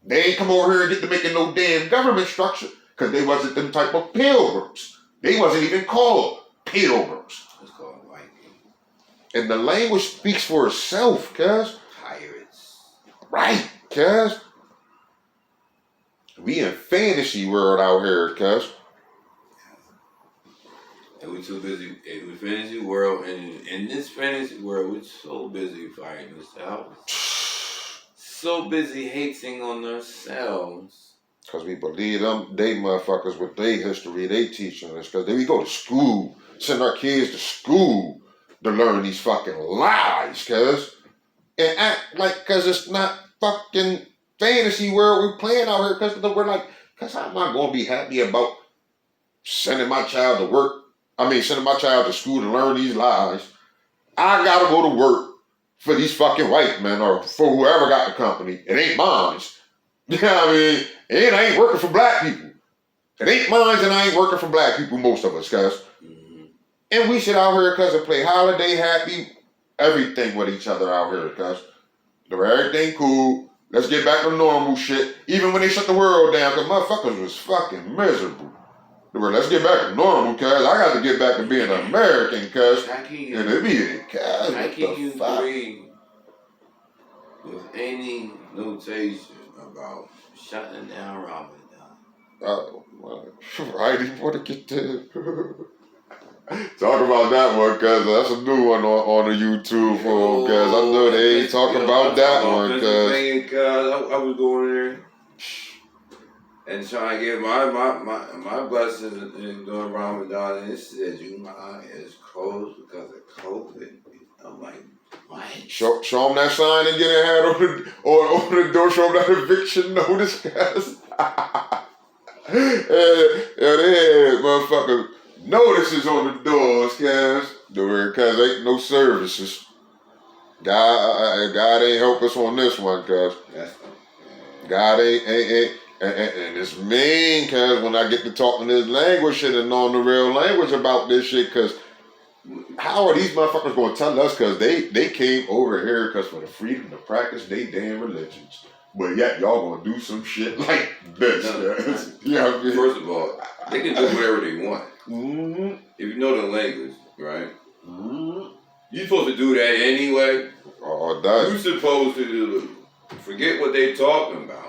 They ain't come over here and get to making no damn government structure, cuz they wasn't them type of pilgrims. They wasn't even called pilgrims. It's called Viking. And the language speaks for itself, cuz. Pirates. Right, cuz. We in fantasy world out here, cuz. And we too busy in the fantasy world, and in this fantasy world, we're so busy fighting ourselves. So busy hating on ourselves. Cause we believe them, they motherfuckers with their history, they teaching us. Cause then we go to school, send our kids to school to learn these fucking lies, cuz. And act like, cuz it's not fucking fantasy world we're playing out here, cuz we're like, cuz how am I gonna be happy about sending my child to work? Sending my child to school to learn these lies. I gotta go to work for these fucking white men or for whoever got the company. It ain't mine. You know what I mean? And I ain't working for black people. It ain't mine and I ain't working for black people, most of us, cuz. Mm-hmm. And we sit out here, cuz, and play holiday happy, everything with each other out here, cuz. Everything cool. Let's get back to normal shit. Even when they shut the world down, cuz motherfuckers was fucking miserable. Let's get back to normal, cuz. I got to get back to being an American, cuz. How can you agree with any notation about shutting down Ramadan? Oh, I didn't want to get to talk about that one, cuz. That's a new one on the YouTube for cuz. I know they ain't talking about that one, cuz. I was going there and trying to get my blessings during Ramadan, and it said July is closed because of COVID. I'm like, what? Show them that sign and get a hat on the door. Show them that eviction notice, guys. Yeah, they had motherfucker notices on the doors, guys. Because ain't no services. God ain't help us on this one, guys. God ain't and it's mean, cause when I get to talking this language shit and knowing the real language about this shit, cause how are these motherfuckers gonna tell us? Cause they came over here cause for the freedom to practice they damn religions. But yet y'all gonna do some shit like this. No, you know what I mean? First of all, they can do whatever they want. Mm-hmm. If you know the language, right? Mm-hmm. You're supposed to do that anyway. All done. You're supposed to forget what they talking about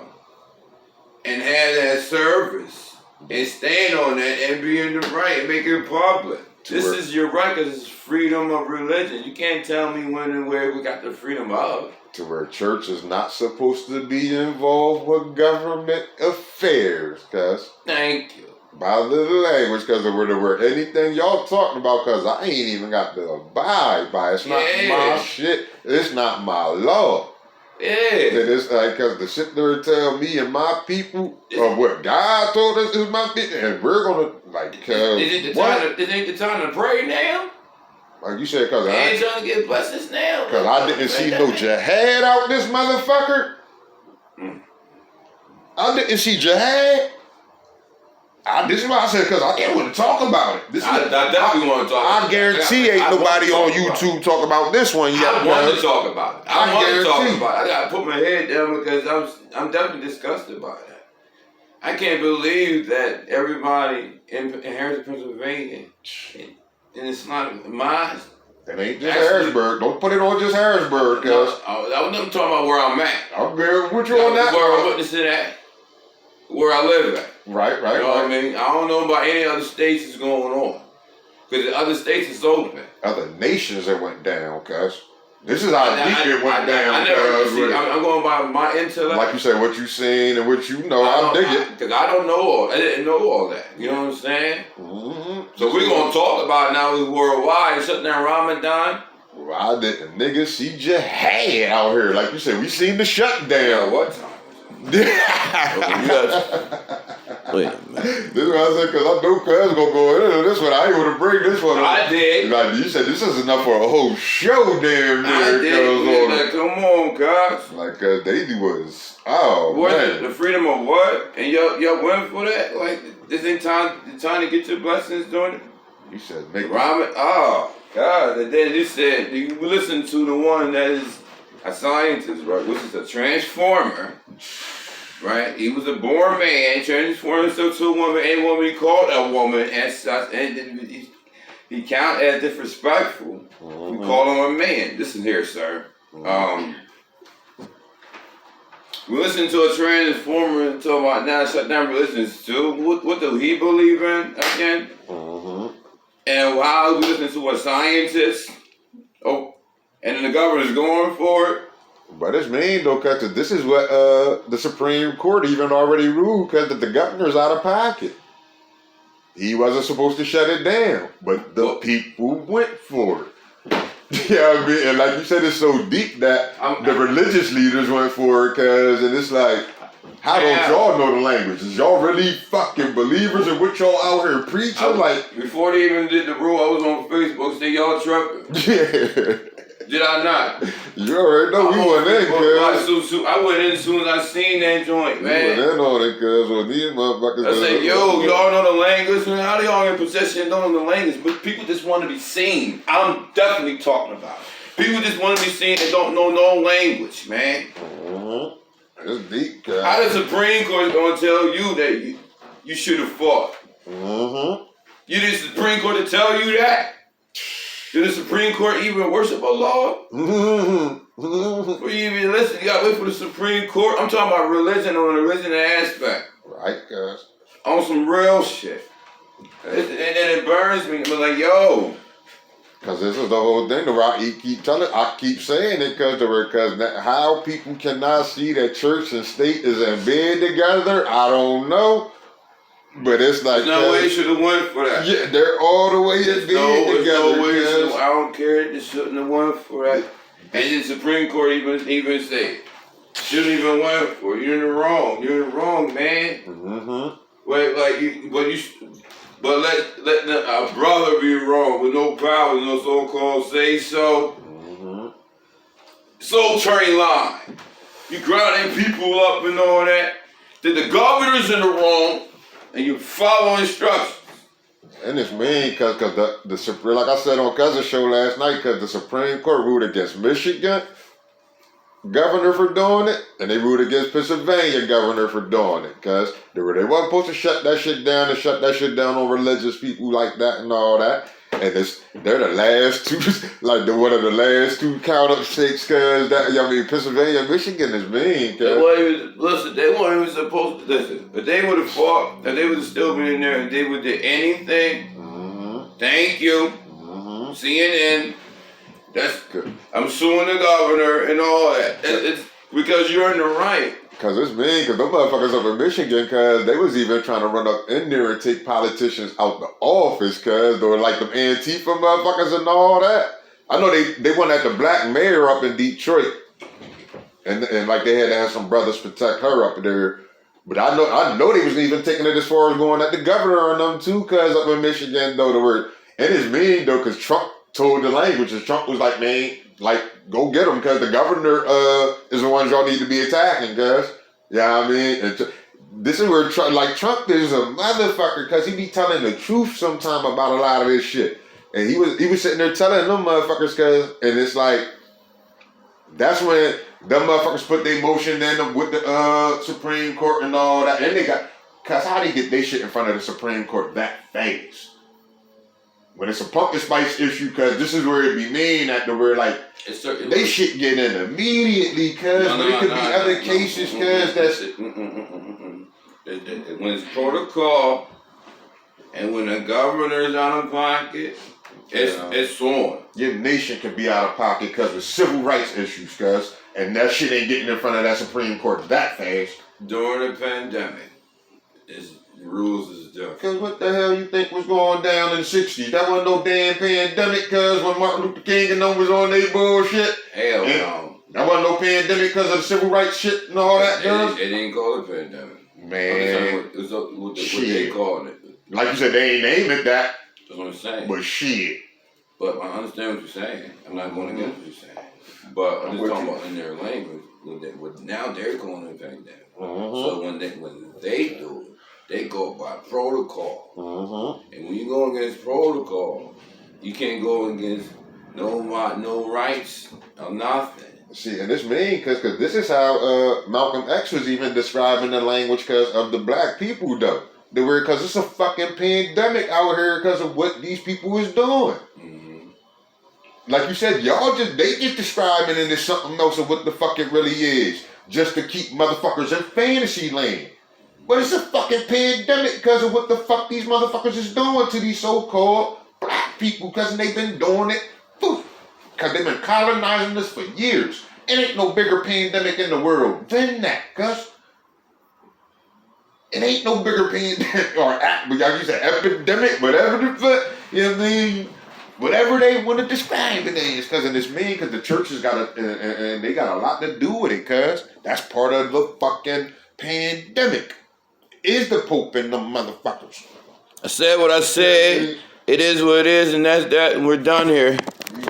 and have that service and stand on that and be in the right and make it public. This is your right because it's freedom of religion. You can't tell me when and where we got the freedom of. To where church is not supposed to be involved with government affairs, cuz. Thank you. By the language, because of the word anything y'all talking about, because I ain't even got to abide by it. It's not my shit. It's not my law. Yeah. And it's like, because the shit there tell me and my people of what God told us is my people, and we're going to, like, is it the time to pray now? Like you said, because I ain't trying to get blessings now. Because I didn't see no jihad out this motherfucker. I didn't see jihad. This is why I said, because I didn't want to talk about it. I definitely want to talk about it. I guarantee ain't nobody on YouTube talk about this one yet. I want to talk about it. I want to talk guarantee. about it. I got to put my head down because I'm definitely disgusted by that. I can't believe that everybody in Harrison, Pennsylvania, and it's not mine. It ain't just Harrisburg. Don't put it on just Harrisburg, cuz. I'm talking about where I'm at. I'm good with you on that. Where I'm witnessing at. Where I live at. Right. You know what I mean? I don't know about any other states that's going on. Because the other states is open. Other nations that went down, cuz. This is how deep it went down. I'm going by my intellect. Like you said, what you seen and what you know, I dig it. Because I don't know I didn't know all that. You know what I'm saying? Mm-hmm. So we're going to talk about it now worldwide and shut down Ramadan. Well, I didn't nigga see jihad out here. Like you said, we seen the shutdown. Yeah, what time? Wait a minute. This is what I said, because I know cuz gonna go into this one. I ain't want to bring this one up. I did. Like you said, this is enough for a whole show damn near. I did. Like, come on, guys. Like, they was, man. The freedom of what? And y'all went for that? Like, this ain't time to get your blessings doing it? You said, make Robert, oh, God. And then you said, you listen to the one that is a scientist, right? Which is a transformer. Right, he was a born man, transformed himself to a woman, and woman he called a woman as such, and he counted as disrespectful. We call him a man. Listen here, sir. We listen to a transformer and talk about now shut down religions too. What do he believe in again? And how we listen to a scientist? Oh, and then the governor's going for it. But it's mean though, cause this is what the Supreme Court even already ruled, cause the governor's out of pocket. He wasn't supposed to shut it down, but the people went for it. You know what I mean? And like you said, it's so deep that the religious leaders went for it, and it's like, how don't y'all know the language? Is y'all really fucking believers in what y'all out here preaching? Like before they even did the rule, I was on Facebook saying y'all tripping. Yeah. Did I not? You already know we went in, cuz. I went in as soon as I seen that joint, man. We went in on it, cuz. When these motherfuckers... I said, yo, y'all know the language? How do y'all in possession don't know the language? But people just want to be seen. I'm definitely talking about it. People just want to be seen and don't know no language, man. It's deep, cuz. How the Supreme Court is going to tell you that you should have fought? You the Supreme Court to tell you that? Did the Supreme Court even worship Allah? Before you even listen, you gotta wait for the Supreme Court. I'm talking about religion on the religion aspect. Right, cuz. On some real shit. And it burns me. I'm like, yo. Cause this is the whole thing. I keep saying it, cause how people cannot see that church and state is in bed together, I don't know. But it's like, there's no way you should have went for that. Yeah, they're all the way in bed together. No way I don't care. They shouldn't have went for that. And the Supreme Court even said, shouldn't even went for it. You're in the wrong. You're in the wrong, man. Wait, but let a brother be wrong with no power, no so-called say so. Soul train line. You grinding people up and all that. That the governor's in the wrong, and you follow instructions. And it's mean because the like I said on Cousin's show last night, because the Supreme Court ruled against Michigan governor for doing it, and they ruled against Pennsylvania governor for doing it, because they wasn't supposed to shut that shit down and shut that shit down on religious people like that and all that. And they're the last two, like one of the last two count up states, because Pennsylvania and Michigan is mean. They weren't even supposed to listen. If they would have fought, if they would have still been in there and they would have did anything, thank you, CNN. That's good. I'm suing the governor and all that. It's because you're in the right. Because it's mean, because those motherfuckers up in Michigan, because they was even trying to run up in there and take politicians out the office, because they were like them Antifa motherfuckers and all that. I know they went at the black mayor up in Detroit, and like they had to have some brothers protect her up there. But I know they was even taking it as far as going at the governor and them too, because up in Michigan though, and it's mean though, because Trump told the language, and Trump was like, man, like, go get him, because the governor is the ones y'all need to be attacking, guys. Yeah, I mean, this is where Trump is a motherfucker, because he be telling the truth sometime about a lot of this shit. And he was sitting there telling them motherfuckers, and it's like, that's when them motherfuckers put their motion in with the Supreme Court and all that. And because how they get their shit in front of the Supreme Court that fast? When it's a pumpkin spice issue, because this is where it be mean at the where like they shit get in immediately, because there could be other cases, because that's when it's protocol and when the governor's out of pocket, it's on. Your nation could be out of pocket because of civil rights issues, cuz, and that shit ain't getting in front of that Supreme Court that fast. During the pandemic, the rules is different. Cause what the hell you think was going down in the 60s? That wasn't no damn pandemic, cause when Martin Luther King and them was on their bullshit. Hell no. That wasn't no pandemic because of the civil rights shit and all that, cuz. It didn't call it pandemic. Man. What they calling it. Like you said, they ain't named it that. That's what I'm saying. But shit. But I understand what you're saying. I'm not going against what you're saying. But I'm just talking about in their language. Now they're calling it pandemic. So when they do it, they go by protocol. And when you go against protocol, you can't go against no rights or nothing. See, and it's mean, because this is how Malcolm X was even describing the language because of the black people, though. They were, because it's a fucking pandemic out here because of what these people is doing. Like you said, they just describing it as something else of what the fuck it really is. Just to keep motherfuckers in fantasy land. But it's a fucking pandemic because of what the fuck these motherfuckers is doing to these so-called black people, because they've been doing it, because they've been colonizing us for years. It ain't no bigger pandemic in the world than that, cuz. It ain't no bigger pandemic, or like you said, epidemic, whatever the fuck, you know what I mean? Whatever they want to describe it as, because it's mean, because the churches got and they got a lot to do with it, cuz. That's part of the fucking pandemic. Is the Pope and them motherfuckers. I said what I said. It is what it is, and that's that, and we're done here.